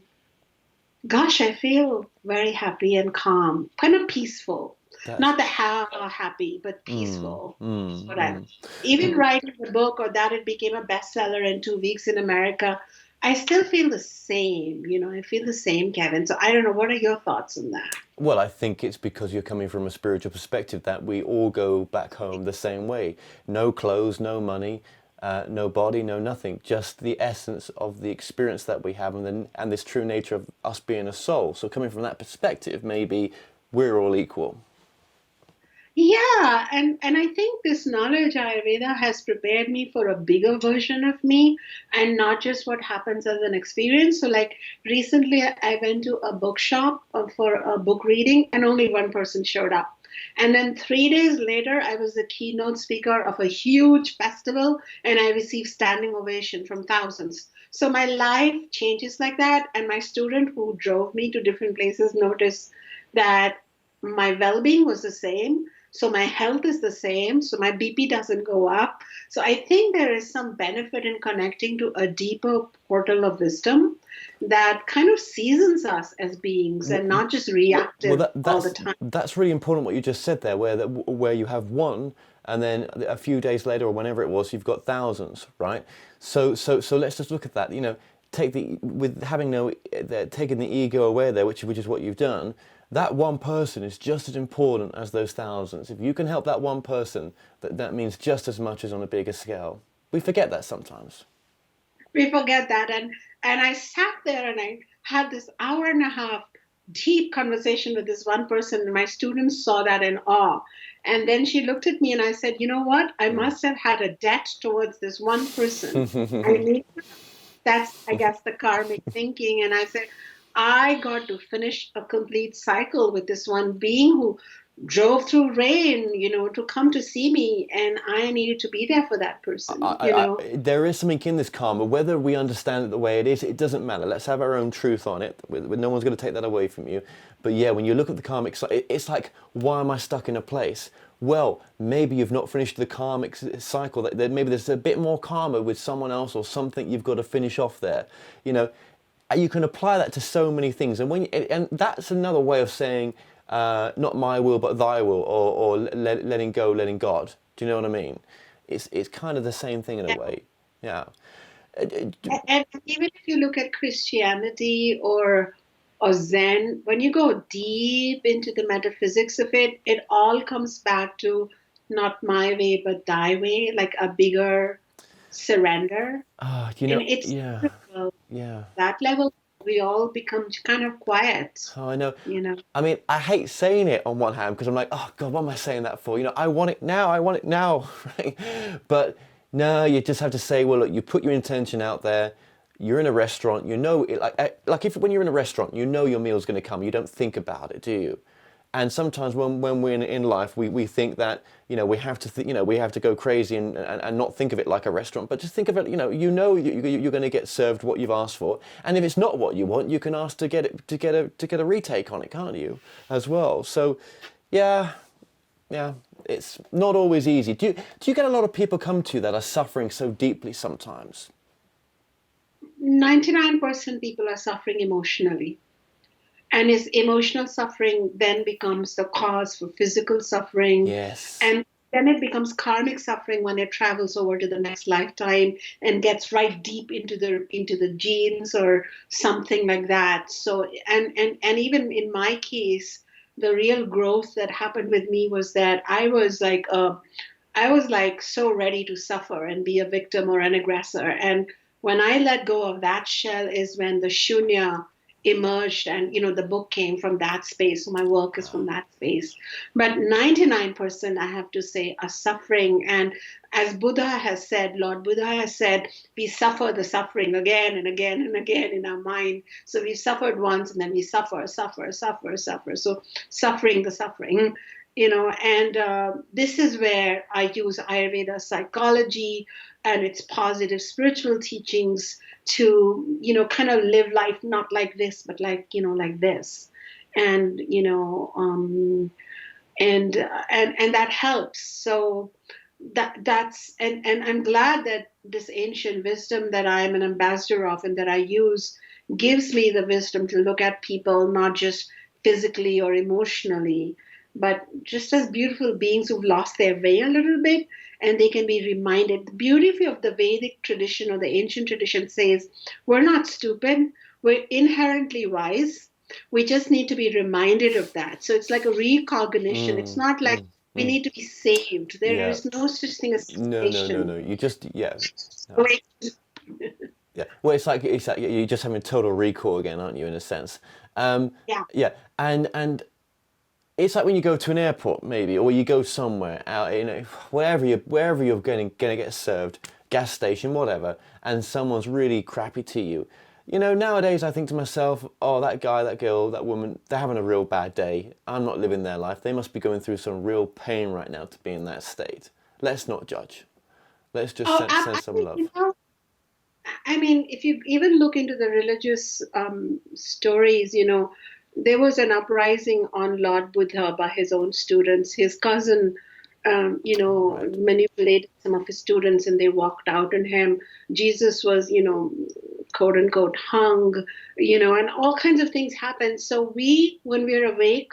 very happy and calm, kind of peaceful. Not the happy, but peaceful. That's what I even writing the book or that it became a bestseller in 2 weeks in America. I still feel the same, I feel the same, Kevin. So I don't know. What are your thoughts on that? Well, I think it's because you're coming from a spiritual perspective that we all go back home the same way. No clothes, no money, no body, no nothing. Just the essence of the experience that we have and this true nature of us being a soul. So coming from that perspective, maybe we're all equal. Yeah, and I think this knowledge Ayurveda has prepared me for a bigger version of me and not just what happens as an experience. So like recently I went to a bookshop for a book reading and only one person showed up. And then 3 days later, I was the keynote speaker of a huge festival and I received standing ovation from thousands. So my life changes like that. And my student who drove me to different places noticed that my well-being was the same. So my health is the same. So my BP doesn't go up. So I think there is some benefit in connecting to a deeper portal of wisdom that kind of seasons us as beings and not just reactive all the time. That's really important what you just said there, where you have one and then a few days later or whenever it was, you've got thousands, right? So let's just look at that. Taking the ego away there, which is what you've done. That one person is just as important as those thousands. If you can help that one person, that means just as much as on a bigger scale. We forget that sometimes. We forget that. And I sat there and I had this hour and a half deep conversation with this one person. And my students saw that in awe. And then she looked at me and I said, you know what? I must have had a debt towards this one person. That's, I guess, the karmic thinking. And I said, I got to finish a complete cycle with this one being who drove through rain, to come to see me, and I needed to be there for that person. There is something in this karma, whether we understand it the way it is, it doesn't matter. Let's have our own truth on it. No one's going to take that away from you. But yeah, when you look at the karmic cycle, it's like, why am I stuck in a place? Well, maybe you've not finished the karmic cycle. Maybe there's a bit more karma with someone else or something you've got to finish off there. You can apply that to so many things, and that's another way of saying not my will but thy will, or letting go, letting God. Do you know what I mean? It's kind of the same thing in a way. Yeah. And even if you look at Christianity or Zen, when you go deep into the metaphysics of it, it all comes back to not my way but thy way, like a bigger surrender. That level, we all become kind of quiet. Oh, I know. I mean, I hate saying it on one hand because I'm like, oh God, what am I saying that for? I want it now, right? But no, you just have to say, well, look, you put your intention out there. You're in a restaurant, when you're in a restaurant, your meal's going to come. You don't think about it, do you? And sometimes when we're in life, we think that, we have to, we have to go crazy and not think of it like a restaurant, but just think of it, you're going to get served what you've asked for. And if it's not what you want, you can ask to get a retake on it, can't you, as well? So, yeah, it's not always easy. Do you get a lot of people come to you that are suffering so deeply sometimes? 99% people are suffering emotionally. And his emotional suffering then becomes the cause for physical suffering. Yes. And then it becomes karmic suffering when it travels over to the next lifetime and gets right deep into the genes or something like that. So and even in my case, the real growth that happened with me was that I was like so ready to suffer and be a victim or an aggressor. And when I let go of that shell is when the Shunya emerged, and the book came from that space, so my work is from that space. But 99%, I have to say, are suffering. And as Lord Buddha has said, we suffer the suffering again and again and again in our mind. So we suffered once and then we suffer. So suffering the suffering. And this is where I use Ayurveda psychology and its positive spiritual teachings to, kind of live life not like this, but like this. And, and that helps. So that's, and I'm glad that this ancient wisdom that I'm an ambassador of and that I use gives me the wisdom to look at people, not just physically or emotionally, but just as beautiful beings who've lost their way a little bit, and they can be reminded. The beauty of the Vedic tradition or the ancient tradition says we're not stupid, we're inherently wise. We just need to be reminded of that. So it's like a recognition. It's not like we need to be saved. There Yeah. is no such thing as No, no, no, salvation. no. You just, yeah. No. Wait. Yeah. Well, it's like you're just having total recall again, aren't you, in a sense? Yeah. Yeah. And it's like when you go to an airport, maybe, or you go somewhere out, wherever you're gonna get served, gas station, whatever, and someone's really crappy to you. Nowadays I think to myself, oh, that guy, that girl, that woman, they're having a real bad day. I'm not living their life. They must be going through some real pain right now to be in that state. Let's not judge. Let's just Oh, send some love. I mean, if you even look into the religious stories, there was an uprising on Lord Buddha by his own students. His cousin, Right. manipulated some of his students and they walked out on him. Jesus was, quote unquote, hung, and all kinds of things happen. So we, when we're awake,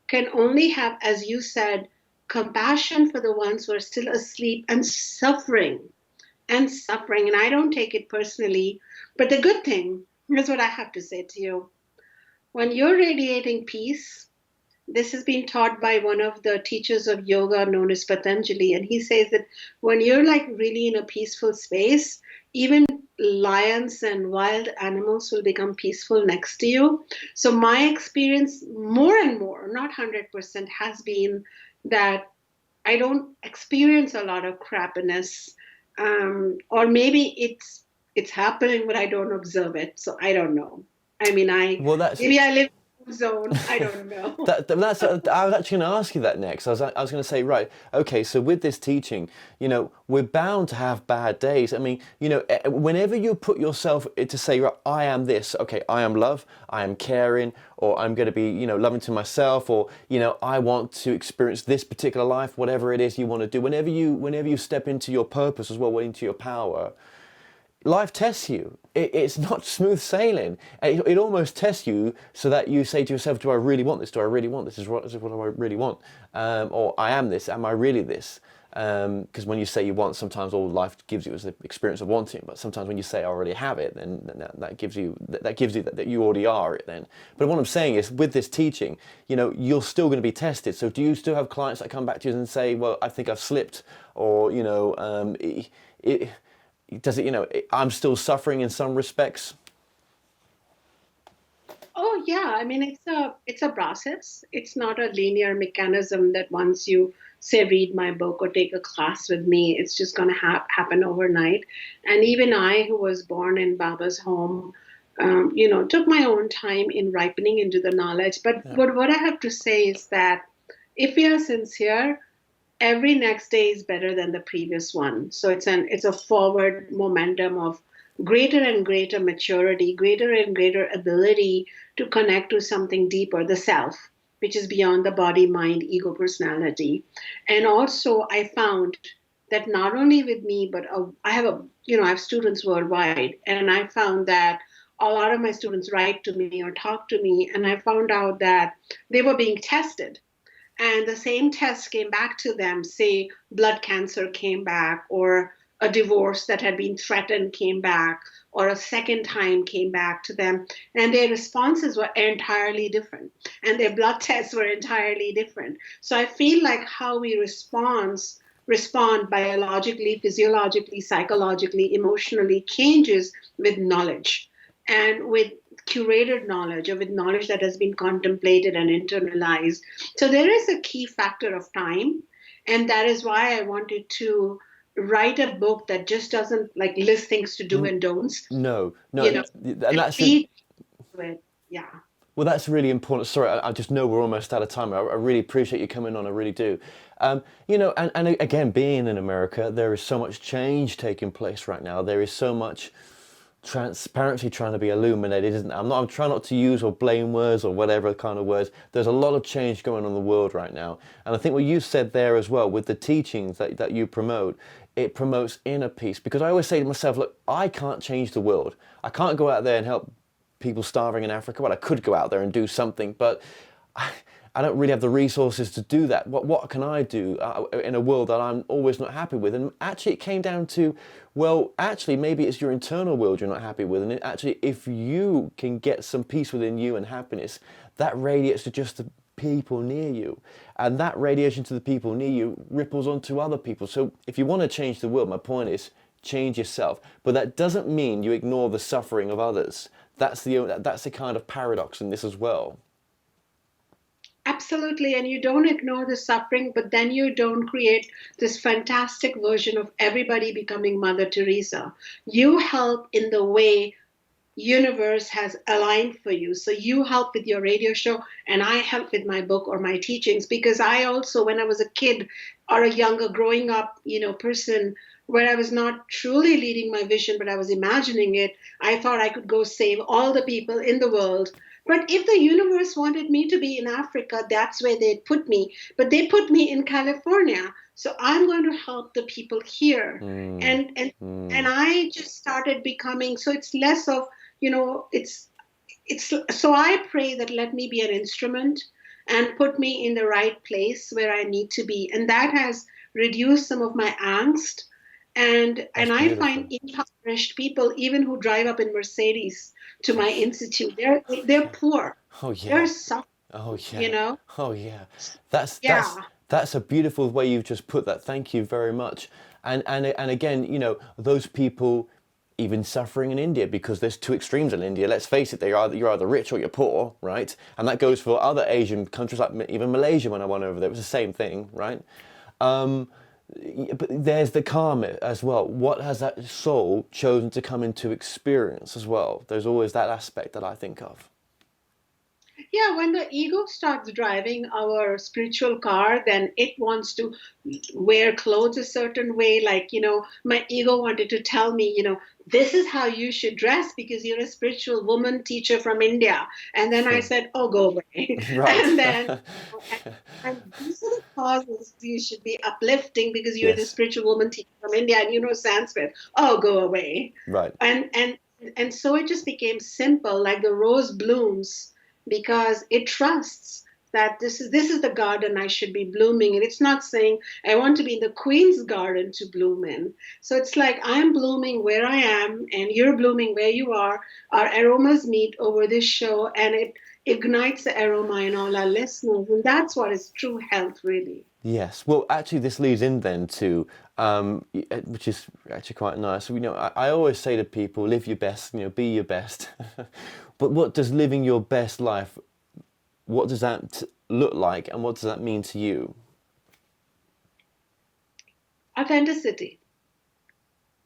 can only have, as you said, compassion for the ones who are still asleep and suffering and suffering. And I don't take it personally. But the good thing, here's what I have to say to you. When you're radiating peace, this has been taught by one of the teachers of yoga known as Patanjali. And he says that when you're like really in a peaceful space, even lions and wild animals will become peaceful next to you. So my experience more and more, not 100%, has been that I don't experience a lot of crappiness. Or maybe it's happening, but I don't observe it. So I don't know. I mean, Well, that's maybe I live in a zone. I don't know. that's. I was actually going to ask you that next. I was going to say, right, okay. So with this teaching, we're bound to have bad days. I mean, whenever you put yourself to say, right, I am this. Okay, I am love. I am caring, or I'm going to be, loving to myself, or I want to experience this particular life, whatever it is you want to do. Whenever you step into your purpose as well, into your power, life tests you. It's not smooth sailing. It almost tests you so that you say to yourself, do I really want this? Do I really want this? Is what I really want? Or I am this. Am I really this? Because when you say you want, sometimes all life gives you is the experience of wanting. But sometimes when you say I already have it, then that gives you that you already are it then. But what I'm saying is with this teaching, you're still going to be tested. So do you still have clients that come back to you and say, well, I think I've slipped, or does it, I'm still suffering in some respects? Oh yeah, I mean it's a process. It's not a linear mechanism that once you say read my book or take a class with me, it's just going to happen overnight. And even I, who was born in Baba's home, took my own time in ripening into the knowledge. But Yeah. what I have to say is that if we are sincere, every next day is better than the previous one. So it's a forward momentum of greater and greater maturity, greater and greater ability to connect to something deeper, the self, which is beyond the body, mind, ego, personality. And also I found that not only with me, but I have students worldwide, and I found that a lot of my students write to me or talk to me, and I found out that they were being tested and the same test came back to them, say blood cancer came back, or a divorce that had been threatened came back, or a second time came back to them, and their responses were entirely different, and their blood tests were entirely different. So I feel like how we respond biologically, physiologically, psychologically, emotionally changes with knowledge and with curated knowledge or with knowledge that has been contemplated and internalized. So there is a key factor of time. And that is why I wanted to write a book that just doesn't like list things to do and don'ts, No, you no, know, and and that's it. lead to it. Yeah. Well, that's really important. Sorry, I just know we're almost out of time. I really appreciate you coming on. I really do. And again, being in America, there is so much change taking place right now. There is so much transparency trying to be illuminated, isn't there? I'm trying not to use or blame words or whatever kind of words. There's a lot of change going on in the world right now. And I think what you said there as well, with the teachings that you promote, it promotes inner peace. Because I always say to myself, look, I can't change the world. I can't go out there and help people starving in Africa. Well, I could go out there and do something, but I don't really have the resources to do that. What can I do in a world that I'm always not happy with? And actually it came down to, well, actually maybe it's your internal world you're not happy with. And actually if you can get some peace within you and happiness, that radiates to just the people near you. And that radiation to the people near you ripples onto other people. So if you want to change the world, my point is, change yourself. But that doesn't mean you ignore the suffering of others. That's the kind of paradox in this as well. Absolutely. And you don't ignore the suffering, but then you don't create this fantastic version of everybody becoming Mother Teresa. You help in the way universe has aligned for you. So you help with your radio show and I help with my book or my teachings, because I also, when I was a kid or a younger growing up, person where I was not truly leading my vision, but I was imagining it, I thought I could go save all the people in the world. But if the universe wanted me to be in Africa, that's where they'd put me. But they put me in California. So I'm going to help the people here. And I just started becoming, so it's less of, it's so I pray that let me be an instrument and put me in the right place where I need to be. And that has reduced some of my angst. And I find impoverished people, even who drive up in Mercedes to my institute, they're poor. Oh yeah. They're suffering. Oh yeah. Oh yeah. That's a beautiful way you've just put that. Thank you very much. And again, those people even suffering in India, because there's two extremes in India. Let's face it, you're either rich or you're poor, right? And that goes for other Asian countries, like even Malaysia. When I went over there, it was the same thing, right? But there's the karma as well. What has that soul chosen to come into experience as well? There's always that aspect that I think of. Yeah, when the ego starts driving our spiritual car, then it wants to wear clothes a certain way. Like, my ego wanted to tell me, this is how you should dress because you're a spiritual woman teacher from India. And then I said, oh, go away. Right. And then and these are the causes you should be uplifting because you're the spiritual woman teacher from India and you know Sanskrit. Oh, go away. Right. And so it just became simple, like the rose blooms, because it trusts that this is the garden I should be blooming in. It's not saying I want to be in the queen's garden to bloom in. So it's like I'm blooming where I am and you're blooming where you are. Our aromas meet over this show and it ignites the aroma in all our listeners. And that's what is true health, really. Yes. Well, actually, this leads in then to, which is actually quite nice. I always say to people, live your best, be your best. But what does living your best life, what does that look like and what does that mean to you? Authenticity.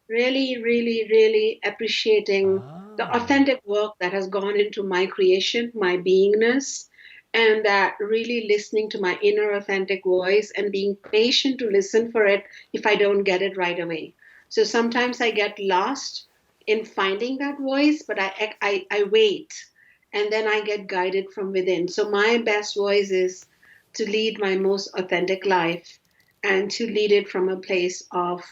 Really, really, really appreciating the authentic work that has gone into my creation, my beingness, and that really listening to my inner authentic voice and being patient to listen for it if I don't get it right away. So sometimes I get lost in finding that voice, but I wait and then I get guided from within. So my best voice is to lead my most authentic life and to lead it from a place of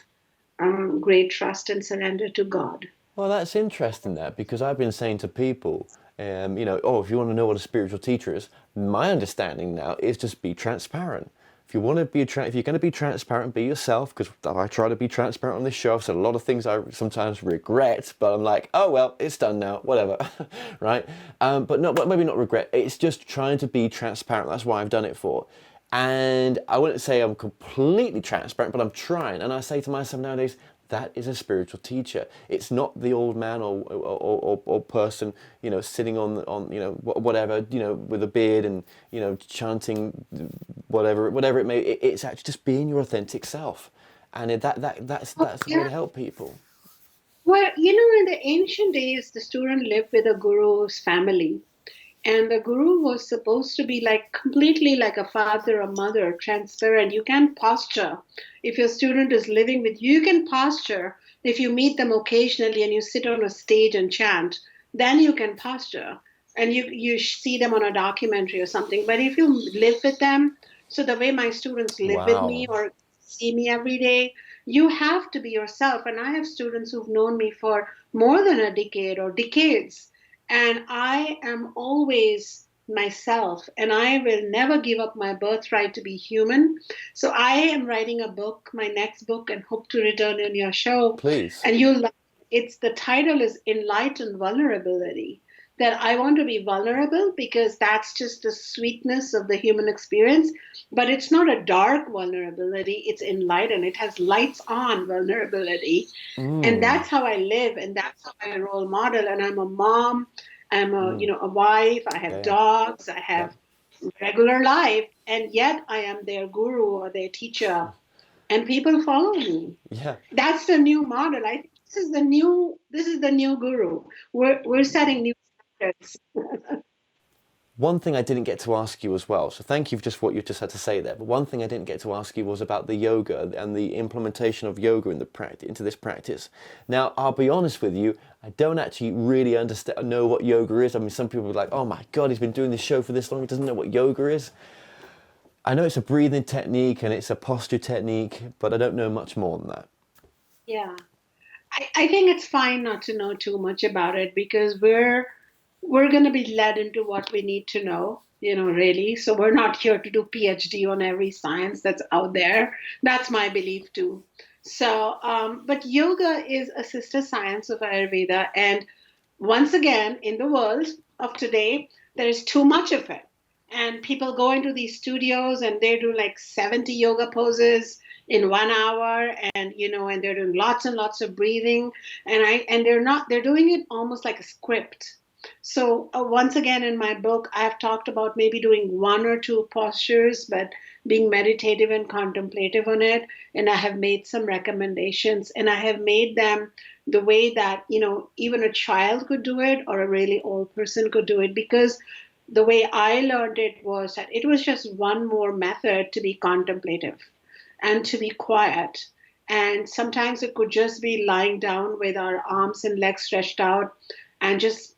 great trust and surrender to God. Well, that's interesting that, because I've been saying to people, if you want to know what a spiritual teacher is, my understanding now is just be transparent. If you want to be if you're going to be transparent, be yourself, because I try to be transparent on this show. I've said a lot of things I sometimes regret, but I'm like, oh, well, it's done now, whatever, right? But maybe not regret. It's just trying to be transparent. That's why I've done it for. And I wouldn't say I'm completely transparent, but I'm trying. And I say to myself nowadays, that is a spiritual teacher. It's not the old man or person, sitting on whatever, with a beard and, chanting whatever it may. It's actually just being your authentic self, and that's the way to help people. Well, in the ancient days, the student lived with a guru's family. And the guru was supposed to be completely like a father or mother, transparent. You can't posture. If your student is living with you, you can posture. If you meet them occasionally and you sit on a stage and chant, then you can posture. And you see them on a documentary or something. But if you live with them, so the way my students live with me or see me every day, you have to be yourself. And I have students who've known me for more than a decade or decades. And I am always myself, and I will never give up my birthright to be human. So I am writing a book, my next book, and hope to return on your show. Please. And it's the title is Enlightened Vulnerability. That I want to be vulnerable because that's just the sweetness of the human experience. But it's not a dark vulnerability, it's enlightened. It has lights on vulnerability. And that's how I live, and that's how I role model. And I'm a mom, I'm a wife, I have dogs, I have regular life, and yet I am their guru or their teacher, and people follow me. Yeah. That's the new model. I think this is the new guru. We're setting new standards. One thing I didn't get to ask you as well, so thank you for just what you just had to say there, but one thing I didn't get to ask you was about the yoga and the implementation of yoga into this practice. Now, I'll be honest with you, I don't actually really know what yoga is. I mean, some people are like, oh my God, he's been doing this show for this long, he doesn't know what yoga is. I know it's a breathing technique and it's a posture technique, but I don't know much more than that. Yeah. I think it's fine not to know too much about it because we're going to be led into what we need to know, really. So we're not here to do PhD on every science that's out there. That's my belief too. So, but yoga is a sister science of Ayurveda. And once again, in the world of today, there is too much of it. And people go into these studios and they do like 70 yoga poses in 1 hour, and and they're doing lots and lots of breathing, and they're doing it almost like a script. So once again, in my book, I have talked about maybe doing 1 or 2 postures, but being meditative and contemplative on it. And I have made some recommendations, and I have made them the way that, even a child could do it or a really old person could do it, because the way I learned it was that it was just one more method to be contemplative and to be quiet. And sometimes it could just be lying down with our arms and legs stretched out and just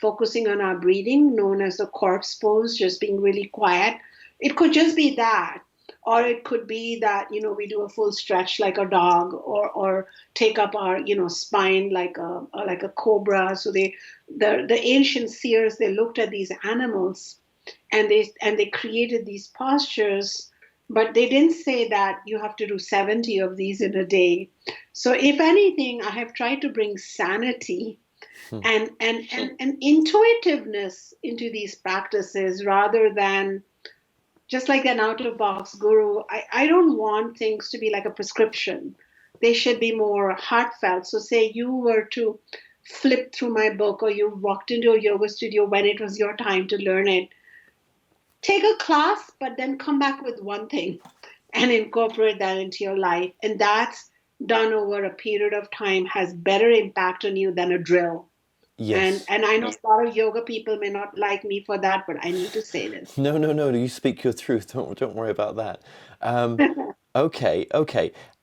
focusing on our breathing, known as the corpse pose, just being really quiet. It could just be that. Or it could be that, we do a full stretch like a dog, or take up our, spine like a cobra. So the ancient seers, they looked at these animals and they created these postures, but they didn't say that you have to do 70 of these in a day. So if anything, I have tried to bring sanity and intuitiveness into these practices rather than just like an out-of-box guru. I don't want things to be like a prescription. They should be more heartfelt. So say you were to flip through my book, or you walked into a yoga studio when it was your time to learn it. Take a class, but then come back with one thing and incorporate that into your life. And that's done over a period of time has better impact on you than a drill. Yes. And I know a lot of yoga people may not like me for that, but I need to say this. No. You speak your truth. Don't worry about that. Okay.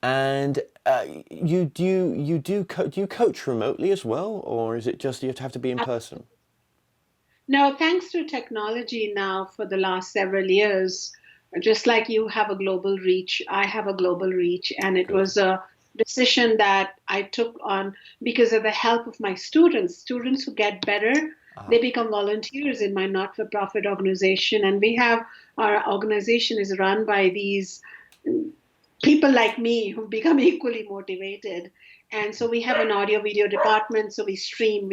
And do you coach remotely as well, or is it just you have to be in person? No, thanks to technology now for the last several years, just like you have a global reach, I have a global reach, and it was a decision that I took on because of the help of my students who get better. They become volunteers in my not-for-profit organization, and our organization is run by these people like me who become equally motivated. And so we have an audio video department, so we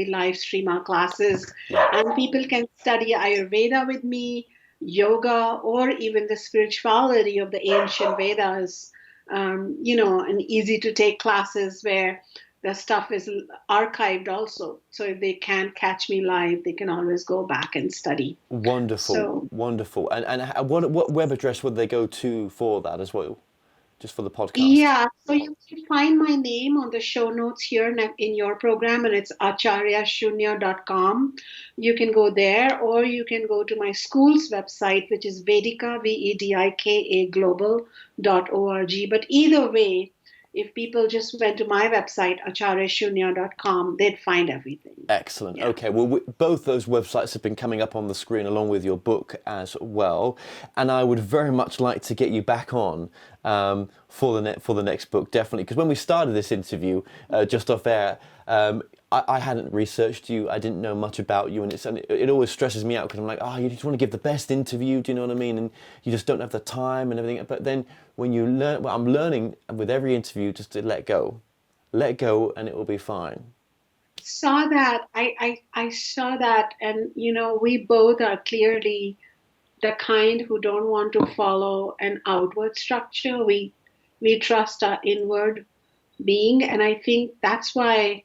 live stream our classes, and people can study Ayurveda with me, yoga, or even the spirituality of the ancient Vedas. And easy to take classes where the stuff is archived also. So if they can't catch me live, they can always go back and study. Wonderful. And what web address would they go to for that as well? Just for the podcast? Yeah, so you can find my name on the show notes here in your program, and it's acharyashunya.com. You can go there, or you can go to my school's website, which is Vedika, Vedika global.org. But either way, if people just went to my website, acharyashunya.com, they'd find everything. Excellent. Yeah. Okay, well, both those websites have been coming up on the screen along with your book as well. And I would very much like to get you back on for the next book, definitely. Because when we started this interview, just off air, I hadn't researched you. I didn't know much about you, and it always stresses me out because I'm like, oh, you just want to give the best interview. Do you know what I mean? And you just don't have the time and everything. But then when you learn, well, I'm learning with every interview just to let go, and it will be fine. Saw that. I saw that, and we both are clearly the kind who don't want to follow an outward structure. We trust our inward being, and I think that's why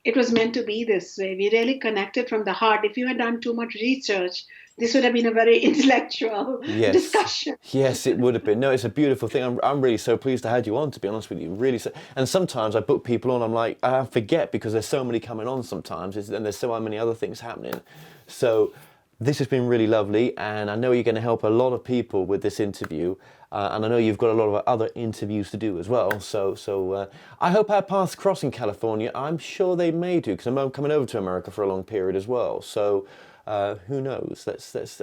it was meant to be this way. We really connected from the heart. If you had done too much research, this would have been a very intellectual discussion. Yes, it would have been. No, it's a beautiful thing. I'm really so pleased I had you on, to be honest with you. Really. So, and sometimes I book people on, I'm like, I forget because there's so many coming on sometimes, and there's so many other things happening. So this has been really lovely, and I know you're going to help a lot of people with this interview, and I know you've got a lot of other interviews to do as well. So I hope our paths cross in California. I'm sure they may do, because I'm coming over to America for a long period as well. So who knows?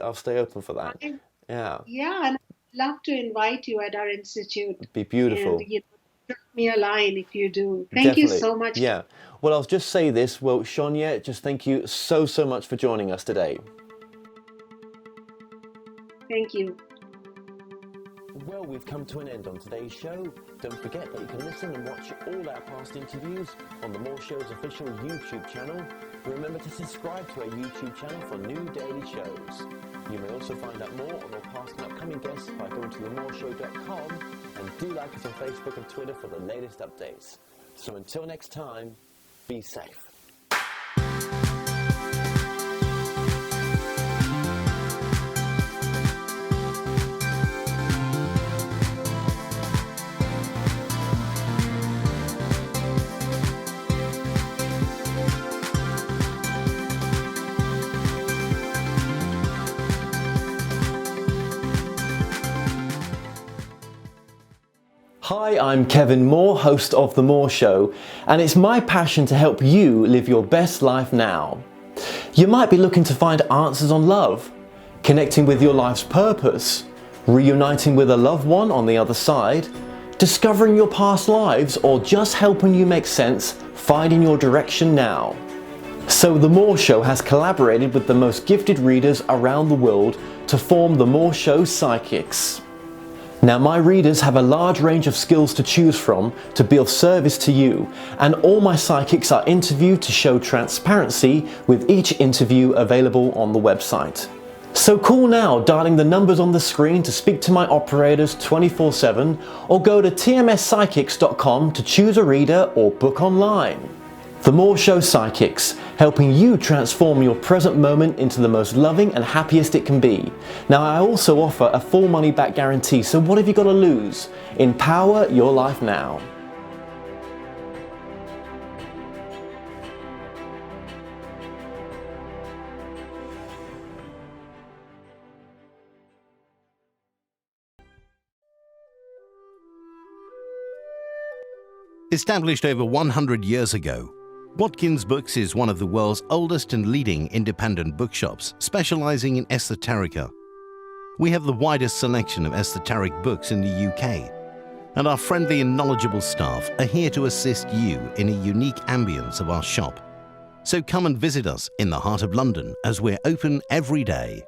I'll stay open for that. Yeah, and I'd love to invite you at our institute. It'd be beautiful. And drop me a line if you do. Thank Definitely. you so much. Yeah. Well, I'll just say this. Well, Shunya, just thank you so much for joining us today. Thank you. Well, we've come to an end on today's show. Don't forget that you can listen and watch all our past interviews on the More Show's official YouTube channel. Remember to subscribe to our YouTube channel for new daily shows. You may also find out more on our past and upcoming guests by going to themoreshow.com, and do like us on Facebook and Twitter for the latest updates. So until next time, be safe. Hi, I'm Kevin Moore, host of The More Show, and it's my passion to help you live your best life now. You might be looking to find answers on love, connecting with your life's purpose, reuniting with a loved one on the other side, discovering your past lives, or just helping you make sense, finding your direction now. So The More Show has collaborated with the most gifted readers around the world to form The More Show Psychics. Now, my readers have a large range of skills to choose from to be of service to you, and all my psychics are interviewed to show transparency, with each interview available on the website. So call now, dialing the numbers on the screen to speak to my operators 24/7, or go to tmspsychics.com to choose a reader or book online. The More Show Psychics, helping you transform your present moment into the most loving and happiest it can be. Now, I also offer a full money back guarantee, so what have you got to lose? Empower your life now. Established over 100 years ago, Watkins Books is one of the world's oldest and leading independent bookshops, specializing in esoterica. We have the widest selection of esoteric books in the UK, and our friendly and knowledgeable staff are here to assist you in a unique ambience of our shop. So come and visit us in the heart of London, as we're open every day.